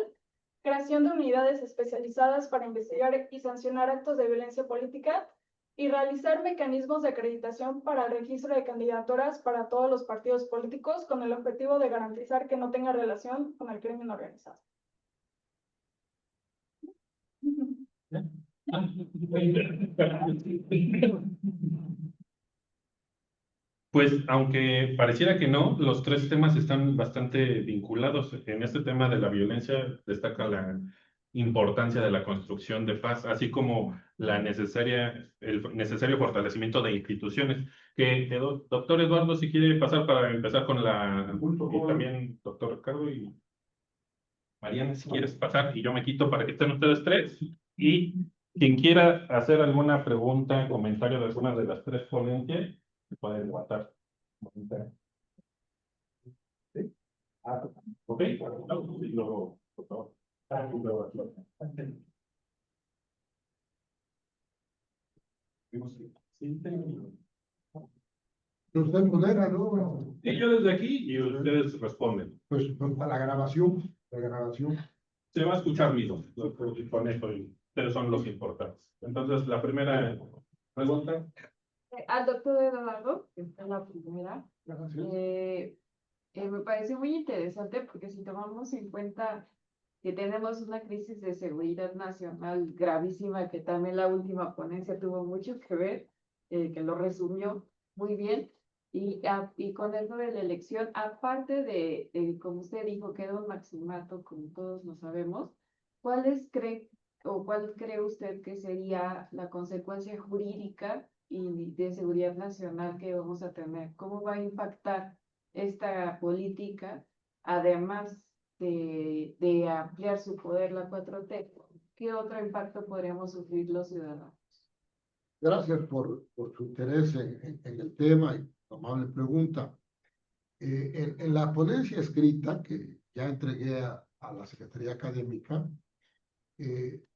[SPEAKER 4] creación de unidades especializadas para investigar y sancionar actos de violencia política y realizar mecanismos de acreditación para el registro de candidaturas para todos los partidos políticos con el objetivo de garantizar que no tenga relación con el crimen organizado.
[SPEAKER 1] Pues, aunque pareciera que no, los 3 temas están bastante vinculados. En este tema de la violencia destaca la importancia de la construcción de paz, así como el necesario fortalecimiento de instituciones. Doctor Eduardo, si quiere pasar para empezar con y también doctor Ricardo y Mariana, si quieres pasar, y yo me quito para que estén ustedes 3. Y quien quiera hacer alguna pregunta, comentario de alguna de las 3 ponencias, se pueden guardar. Ok, y luego, por favor. Y luego,
[SPEAKER 2] Usted modera, ¿no?
[SPEAKER 1] y yo desde aquí y ustedes responden.
[SPEAKER 2] Pues para la grabación.
[SPEAKER 1] Se va a escuchar mi voz, con eso, y ustedes son los importantes. Entonces, la primera pregunta.
[SPEAKER 5] Al doctor Eduardo, que está en la primera,
[SPEAKER 2] Gracias.
[SPEAKER 5] me parece muy interesante porque si tomamos en cuenta que tenemos una crisis de seguridad nacional gravísima, que también la última ponencia tuvo mucho que ver, que lo resumió muy bien, y con eso de la elección, aparte como usted dijo, que era un maximato, como todos lo sabemos, ¿cuáles cree o cuál cree usted que sería la consecuencia jurídica y de seguridad nacional que vamos a tener? ¿Cómo va a impactar esta política, además de ampliar su poder la 4T? ¿Qué otro impacto podríamos sufrir los ciudadanos?
[SPEAKER 2] Gracias por su interés en el tema y su amable pregunta. En la ponencia escrita que ya entregué a la Secretaría Académica,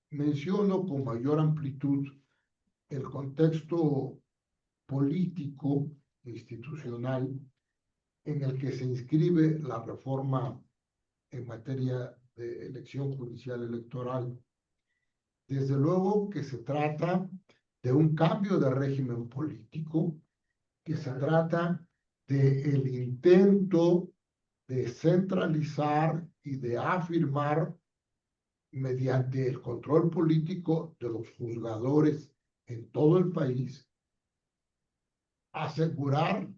[SPEAKER 2] menciono con mayor amplitud el contexto político e institucional en el que se inscribe la reforma en materia de elección judicial electoral. Desde luego que se trata de un cambio de régimen político, que se trata del intento de centralizar y de afirmar mediante el control político de los juzgadores en todo el país, asegurar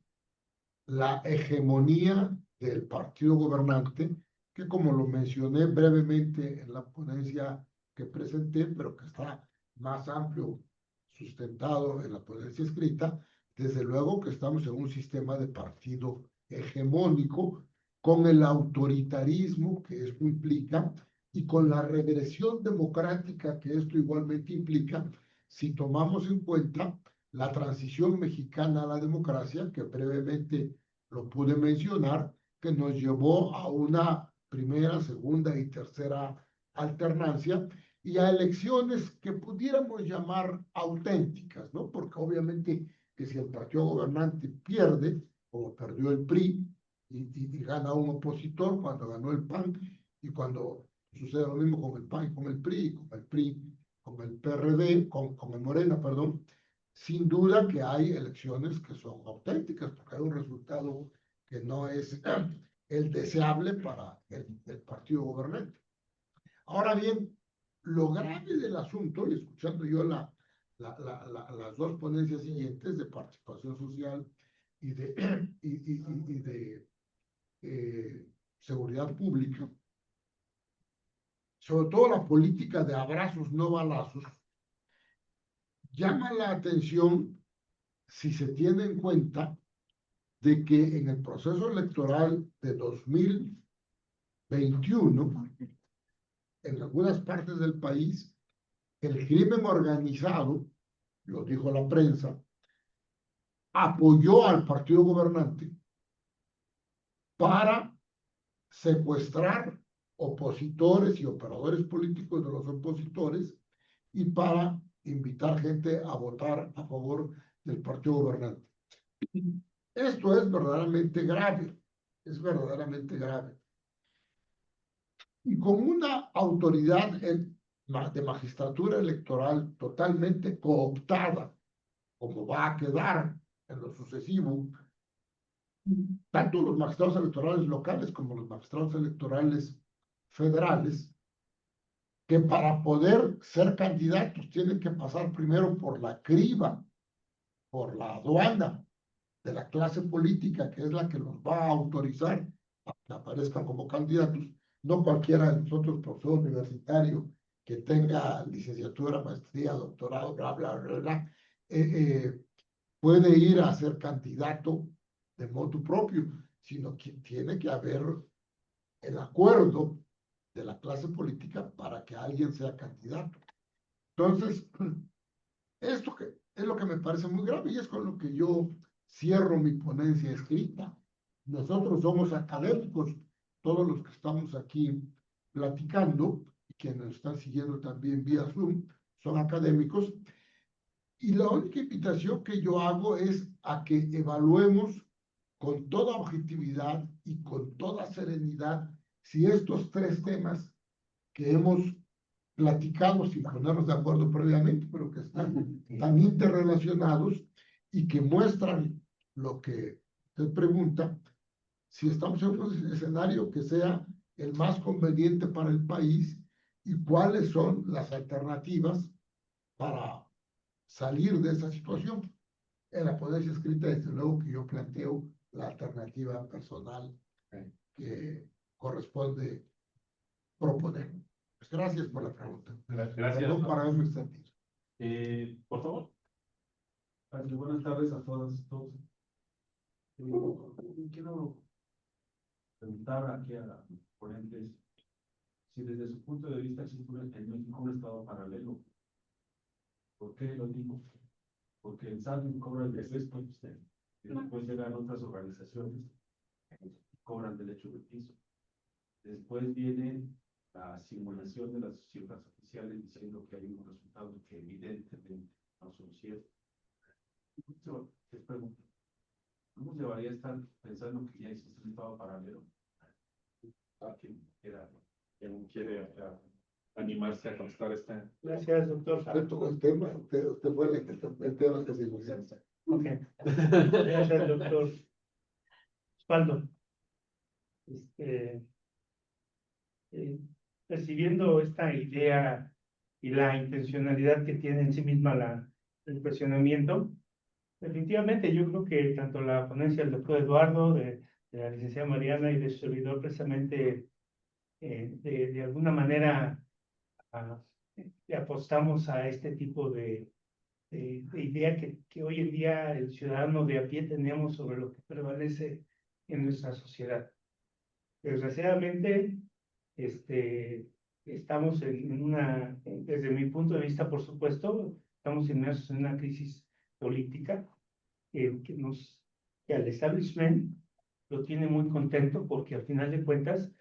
[SPEAKER 2] la hegemonía del partido gobernante, que como lo mencioné brevemente en la ponencia que presenté, pero que está más amplio sustentado en la ponencia escrita, desde luego que estamos en un sistema de partido hegemónico con el autoritarismo que esto implica y con la regresión democrática que esto igualmente implica, si tomamos en cuenta la transición mexicana a la democracia, que brevemente lo pude mencionar, que nos llevó a una primera, segunda y tercera alternancia y a elecciones que pudiéramos llamar auténticas, ¿no? Porque obviamente que si el partido gobernante pierde, como perdió el PRI, y gana un opositor cuando ganó el PAN, y cuando sucede lo mismo con el PAN y con el PRI, con el PRD, con el Morena, perdón, sin duda que hay elecciones que son auténticas, porque hay un resultado que no es el deseable para el partido gobernante. Ahora bien, lo grave del asunto, y escuchando yo las dos ponencias siguientes de participación social y de seguridad pública, sobre todo la política de abrazos no balazos, llama la atención si se tiene en cuenta de que en el proceso electoral de 2021, en algunas partes del país, el crimen organizado, lo dijo la prensa, apoyó al partido gobernante para secuestrar opositores y operadores políticos de los opositores y para invitar gente a votar a favor del partido gobernante. Esto es verdaderamente grave, es verdaderamente grave. Y con una autoridad de magistratura electoral totalmente cooptada, como va a quedar en lo sucesivo, tanto los magistrados electorales locales como los magistrados electorales federales, que para poder ser candidatos tienen que pasar primero por la criba, por la aduana de la clase política, que es la que los va a autorizar a que aparezcan como candidatos. No cualquiera de nosotros, profesor universitario, que tenga licenciatura, maestría, doctorado, bla, bla, bla, bla, puede ir a ser candidato de motu propio, sino que tiene que haber el acuerdo de la clase política para que alguien sea candidato. Entonces, esto que es lo que me parece muy grave y es con lo que yo cierro mi ponencia escrita. Nosotros somos académicos todos los que estamos aquí platicando y quienes nos están siguiendo también vía Zoom son académicos. Y la única invitación que yo hago es a que evaluemos con toda objetividad y con toda serenidad si estos tres temas que hemos platicado sin ponernos de acuerdo previamente, pero que están tan interrelacionados y que muestran lo que usted pregunta, si estamos en un escenario que sea el más conveniente para el país y cuáles son las alternativas para salir de esa situación. En la ponencia escrita, desde luego que yo planteo la alternativa personal que corresponde proponer. Pues gracias por la pregunta.
[SPEAKER 1] Gracias.
[SPEAKER 2] Perdón para haberme extendido.
[SPEAKER 1] Por favor.
[SPEAKER 6] Buenas tardes a todas y todos. Quiero preguntar aquí a los ponentes si desde su punto de vista existe en México un estado paralelo. ¿Por qué lo digo? Porque el SAT cobra el después, y después llegan otras organizaciones que cobran derecho de piso. Después viene la simulación de las cifras oficiales diciendo que hay unos resultados que evidentemente no son ciertos. Les pregunto, ¿no nos llevaría a estar pensando que ya existe un estado paralelo? ¿A quién quiere animarse a contestar esta?
[SPEAKER 3] Gracias, doctor.
[SPEAKER 2] El tema, usted fue el tema que se inició.
[SPEAKER 3] Ok. Gracias, doctor. Osvaldo. Percibiendo esta idea y la intencionalidad que tiene en sí misma el cuestionamiento, definitivamente yo creo que tanto la ponencia del doctor Eduardo, de la licenciada Mariana y de su servidor precisamente de alguna manera apostamos a este tipo de idea que hoy en día el ciudadano de a pie tenemos sobre lo que prevalece en nuestra sociedad. Desgraciadamente, estamos desde mi punto de vista, por supuesto, estamos inmersos en una crisis política que al establishment lo tiene muy contento porque al final de cuentas,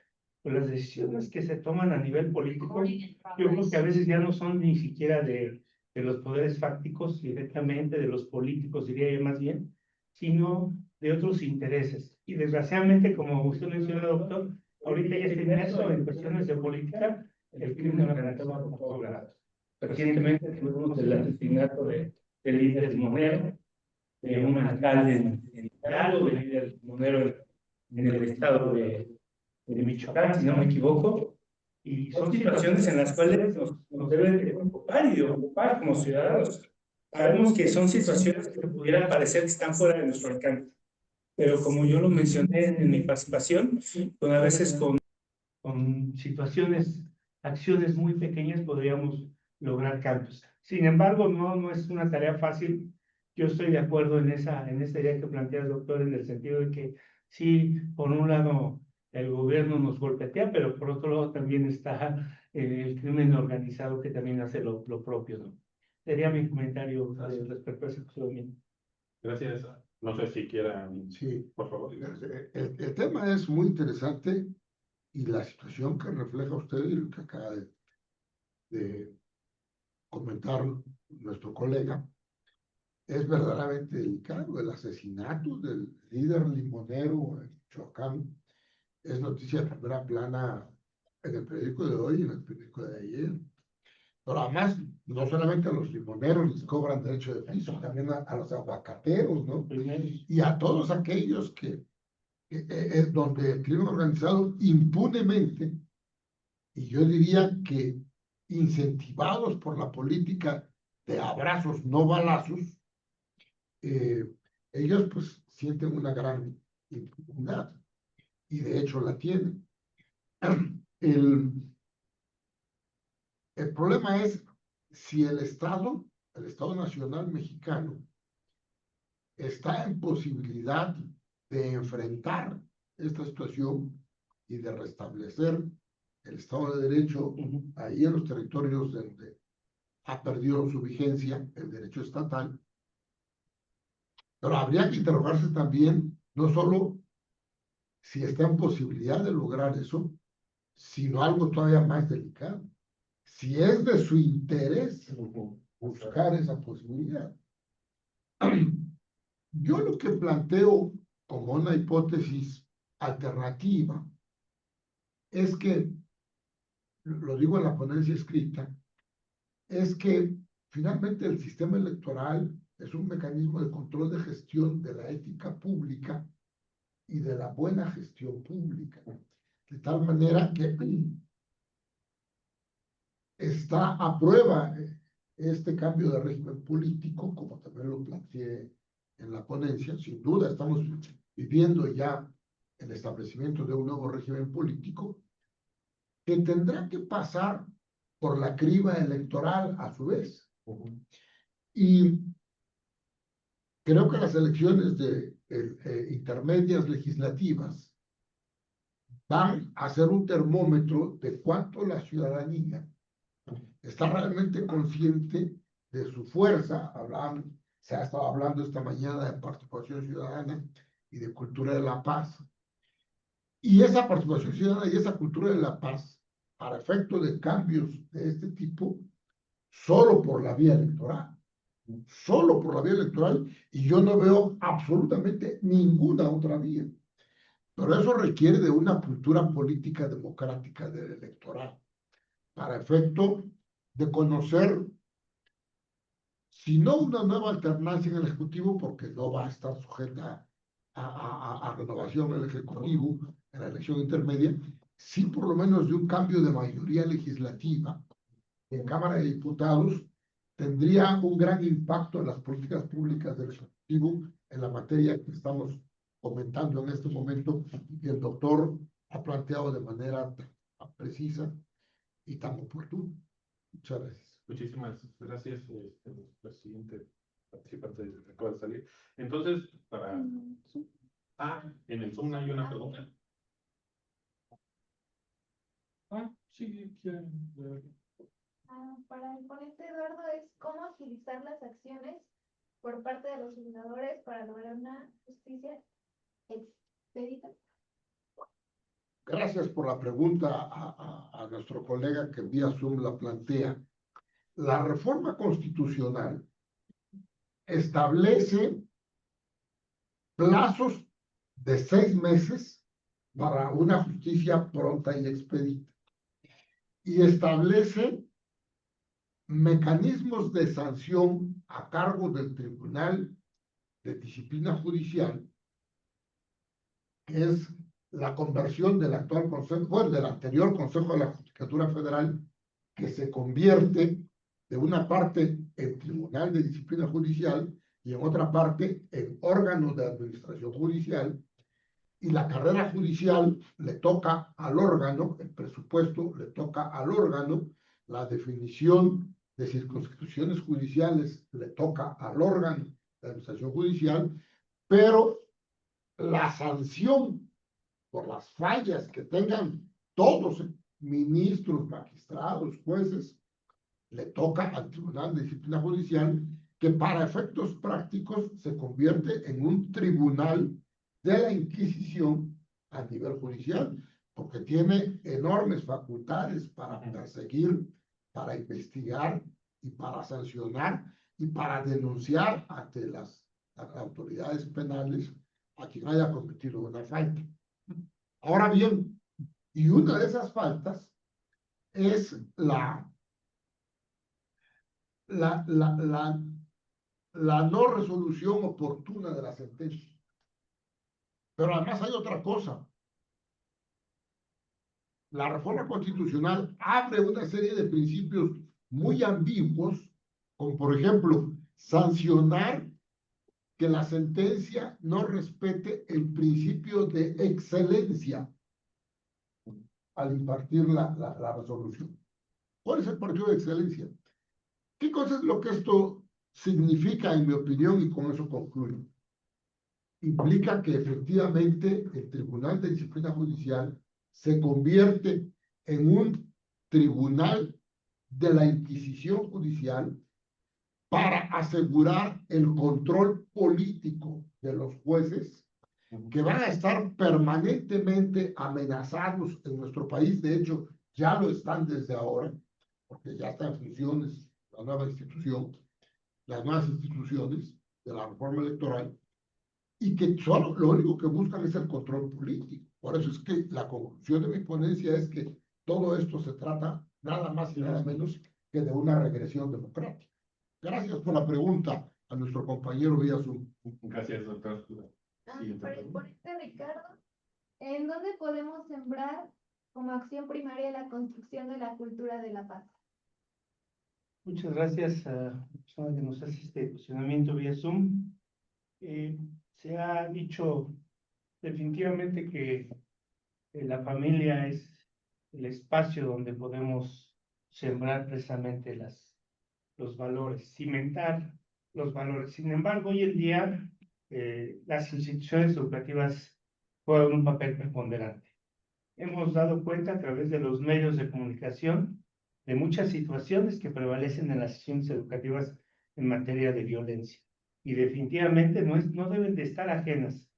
[SPEAKER 3] pues las decisiones que se toman a nivel político, yo creo que a veces ya no son ni siquiera de los poderes fácticos directamente, de los políticos, diría yo más bien, sino de otros intereses. Y desgraciadamente, como usted menciona, doctor, ahorita ya está inmerso en cuestiones de política, el crimen organizado por todos lados. Recientemente tuvimos el asesinato del líder Monero, de un alcalde en Hidalgo, del líder Monero en el estado de Michoacán, si no me equivoco. Y son situaciones en las cuales nos deben de preocupar y de ocupar como ciudadanos. Sabemos que son situaciones que pudieran parecer que están fuera de nuestro alcance. Pero como yo lo mencioné en mi participación, pues a veces con situaciones, acciones muy pequeñas podríamos lograr cambios. Sin embargo, no es una tarea fácil. Yo estoy de acuerdo en esta idea que plantea el doctor, en el sentido de que sí, por un lado, el gobierno nos golpetea, pero por otro lado también está el crimen organizado que también hace lo propio, ¿no? Sería mi comentario respecto a ese cuestionamiento.
[SPEAKER 1] Gracias. No sé si quieran.
[SPEAKER 2] Sí,
[SPEAKER 1] por favor.
[SPEAKER 2] El tema es muy interesante y la situación que refleja usted y lo que acaba de comentar nuestro colega es verdaderamente delicado. El asesinato del líder limonero en Michoacán es noticia de primera plana en el periódico de hoy y en el periódico de ayer. Pero además, no solamente a los limoneros les cobran derecho de piso, también a los aguacateros, ¿no? Y a todos aquellos donde el crimen organizado impunemente, y yo diría que incentivados por la política de abrazos, no balazos, ellos pues sienten una gran impunidad y de hecho la tienen. El problema es si el Estado Nacional Mexicano, está en posibilidad de enfrentar esta situación y de restablecer el Estado de Derecho ahí en los territorios donde ha perdido su vigencia el derecho estatal. Pero habría que interrogarse también, no solo si está en posibilidad de lograr eso, sino algo todavía más delicado. Si es de su interés buscar esa posibilidad. Yo lo que planteo como una hipótesis alternativa es que, lo digo en la ponencia escrita, es que finalmente el sistema electoral es un mecanismo de control de gestión de la ética pública y de la buena gestión pública, de tal manera que está a prueba este cambio de régimen político, como también lo planteé en la ponencia. Sin duda estamos viviendo ya el establecimiento de un nuevo régimen político que tendrá que pasar por la criba electoral a su vez. Y creo que las elecciones intermedias legislativas van a ser un termómetro de cuánto la ciudadanía está realmente consciente de su fuerza. Se ha estado hablando esta mañana de participación ciudadana y de cultura de la paz. Y esa participación ciudadana y esa cultura de la paz, para efecto de cambios de este tipo, solo por la vía electoral. Solo por la vía electoral, y yo no veo absolutamente ninguna otra vía. Pero eso requiere de una cultura política democrática del electorado, para efecto de conocer, si no una nueva alternancia en el Ejecutivo, porque no va a estar sujeta a renovación el Ejecutivo en la elección intermedia, sí por lo menos de un cambio de mayoría legislativa en Cámara de Diputados, tendría un gran impacto en las políticas públicas del Ejecutivo en la materia que estamos comentando en este momento, y el doctor ha planteado de manera tan precisa y tan oportuna. Muchas gracias.
[SPEAKER 1] Muchísimas gracias, la siguiente participante acaba de salir. Entonces, en el Zoom hay una pregunta. Sí, quieren.
[SPEAKER 7] Para el ponente Eduardo es cómo agilizar las acciones por parte de los legisladores para lograr una justicia expedita.
[SPEAKER 2] Gracias por la pregunta a nuestro colega que vía Zoom la plantea. La reforma constitucional establece plazos de 6 meses para una justicia pronta y expedita, y establece mecanismos de sanción a cargo del Tribunal de Disciplina Judicial, que es la conversión del actual Consejo, bueno, del anterior Consejo de la Judicatura Federal, que se convierte de una parte en Tribunal de Disciplina Judicial y en otra parte en órgano de administración judicial, y la carrera judicial le toca al órgano, el presupuesto le toca al órgano, la definición de circunscripciones judiciales le toca al órgano de administración judicial, pero la sanción por las fallas que tengan todos, ministros, magistrados, jueces, le toca al Tribunal de Disciplina Judicial, que para efectos prácticos se convierte en un tribunal de la Inquisición a nivel judicial, porque tiene enormes facultades para perseguir, para investigar y para sancionar y para denunciar ante las autoridades penales a quien haya cometido una falta. Ahora bien, y una de esas faltas es la no resolución oportuna de la sentencia. Pero además hay otra cosa. La reforma constitucional abre una serie de principios muy ambiguos, como por ejemplo, sancionar que la sentencia no respete el principio de excelencia al impartir la resolución. ¿Cuál es el principio de excelencia? ¿Qué cosa es lo que esto significa, en mi opinión, y con eso concluyo? Implica que efectivamente el Tribunal de Disciplina Judicial se convierte en un tribunal de la Inquisición Judicial para asegurar el control político de los jueces que van a estar permanentemente amenazados en nuestro país. De hecho, ya lo están desde ahora, porque ya está en funciones la nueva institución, las nuevas instituciones de la reforma electoral, y que solo lo único que buscan es el control político. Por eso es que la conclusión de mi ponencia es que todo esto se trata nada más y nada menos que de una regresión democrática. Gracias por la pregunta a nuestro compañero Villazú.
[SPEAKER 1] Gracias, doctor.
[SPEAKER 7] Para el ponente Ricardo, ¿en dónde podemos sembrar como acción primaria la construcción de la cultura de la paz?
[SPEAKER 3] Muchas gracias a la persona que nos hace este cuestionamiento vía Zoom. Se ha dicho definitivamente que la familia es el espacio donde podemos sembrar precisamente los valores, cimentar los valores. Sin embargo, hoy en día las instituciones educativas juegan un papel preponderante. Hemos dado cuenta a través de los medios de comunicación de muchas situaciones que prevalecen en las instituciones educativas en materia de violencia. Y definitivamente no deben de estar ajenas.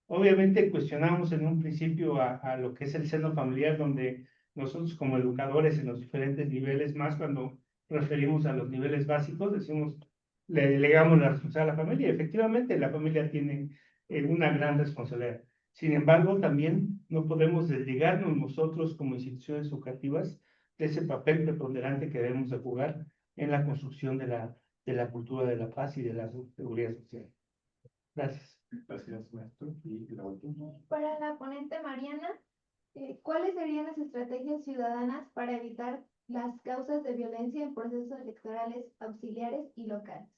[SPEAKER 3] Obviamente cuestionamos en un principio a lo que es el seno familiar, donde nosotros como educadores en los diferentes niveles, más cuando referimos a los niveles básicos, decimos, le delegamos la responsabilidad a la familia. Efectivamente, la familia tiene una gran responsabilidad. Sin embargo, también no podemos desligarnos nosotros como instituciones educativas de ese papel preponderante que debemos de jugar en la construcción de la cultura de la paz y de la seguridad social. Gracias.
[SPEAKER 1] Gracias, maestro. Y la última.
[SPEAKER 7] Para la ponente Mariana, ¿cuáles serían las estrategias ciudadanas para evitar las causas de violencia en procesos electorales auxiliares y locales?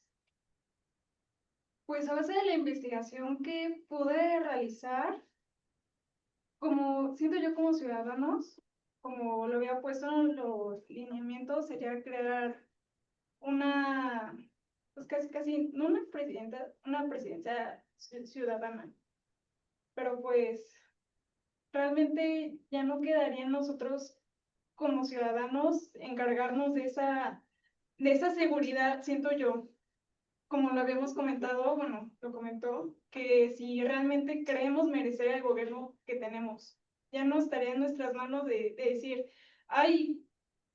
[SPEAKER 4] Pues a base de la investigación que pude realizar, como siento yo como ciudadanos, como lo había puesto en los lineamientos, sería crear una, pues casi, no una presidencia ciudadana. Pero pues realmente ya no quedaría en nosotros como ciudadanos encargarnos de esa seguridad, siento yo. Como lo habíamos comentado, bueno, lo comentó, que si realmente creemos merecer el gobierno que tenemos, ya no estaría en nuestras manos de decir, ay,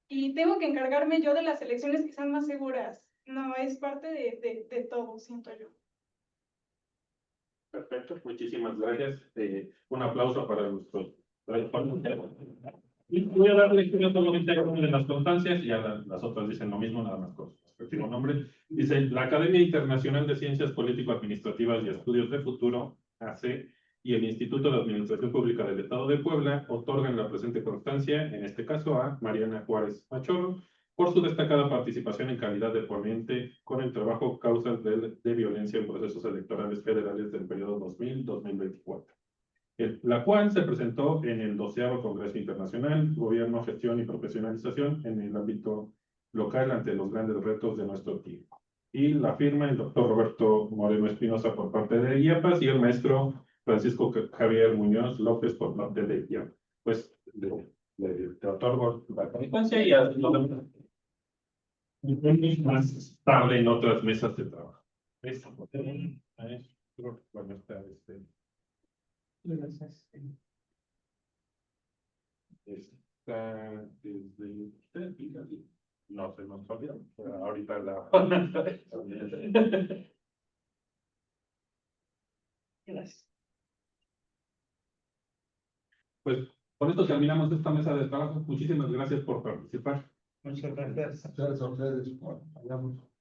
[SPEAKER 4] y tengo que encargarme yo de las elecciones que sean más seguras. No, es parte de todo, siento yo.
[SPEAKER 1] Perfecto, muchísimas gracias. Un aplauso para nuestros ponentes. Y voy a dar lectura solamente a una de las constancias, y ya las otras dicen lo mismo, nada más con su respectivo nombre. Dice, la Academia Internacional de Ciencias Político-Administrativas y Estudios de Futuro, AC, y el Instituto de Administración Pública del Estado de Puebla otorgan la presente constancia, en este caso a Mariana Juárez Machorro, por su destacada participación en calidad de ponente con el trabajo Causas de Violencia en Procesos Electorales Federales del periodo 2000-2024. La cual se presentó en el 12º Congreso Internacional, Gobierno, Gestión y Profesionalización en el ámbito local ante los grandes retos de nuestro tiempo. Y la firma el doctor Roberto Moreno Espinosa por parte de IAPAS y el maestro Francisco Javier Muñoz López por parte de IAPAS. Pues te otorgo la constancia y a los demás más estable en otras mesas de trabajo. Bueno, está
[SPEAKER 3] Gracias.
[SPEAKER 1] Está desde usted, fíjate. No se nos olvidó, pero ahorita la.
[SPEAKER 3] Gracias.
[SPEAKER 1] Pues con esto terminamos esta mesa de trabajo. Muchísimas gracias por participar.
[SPEAKER 3] Muchas gracias.
[SPEAKER 2] Muchas gracias a ustedes por apoyarnos.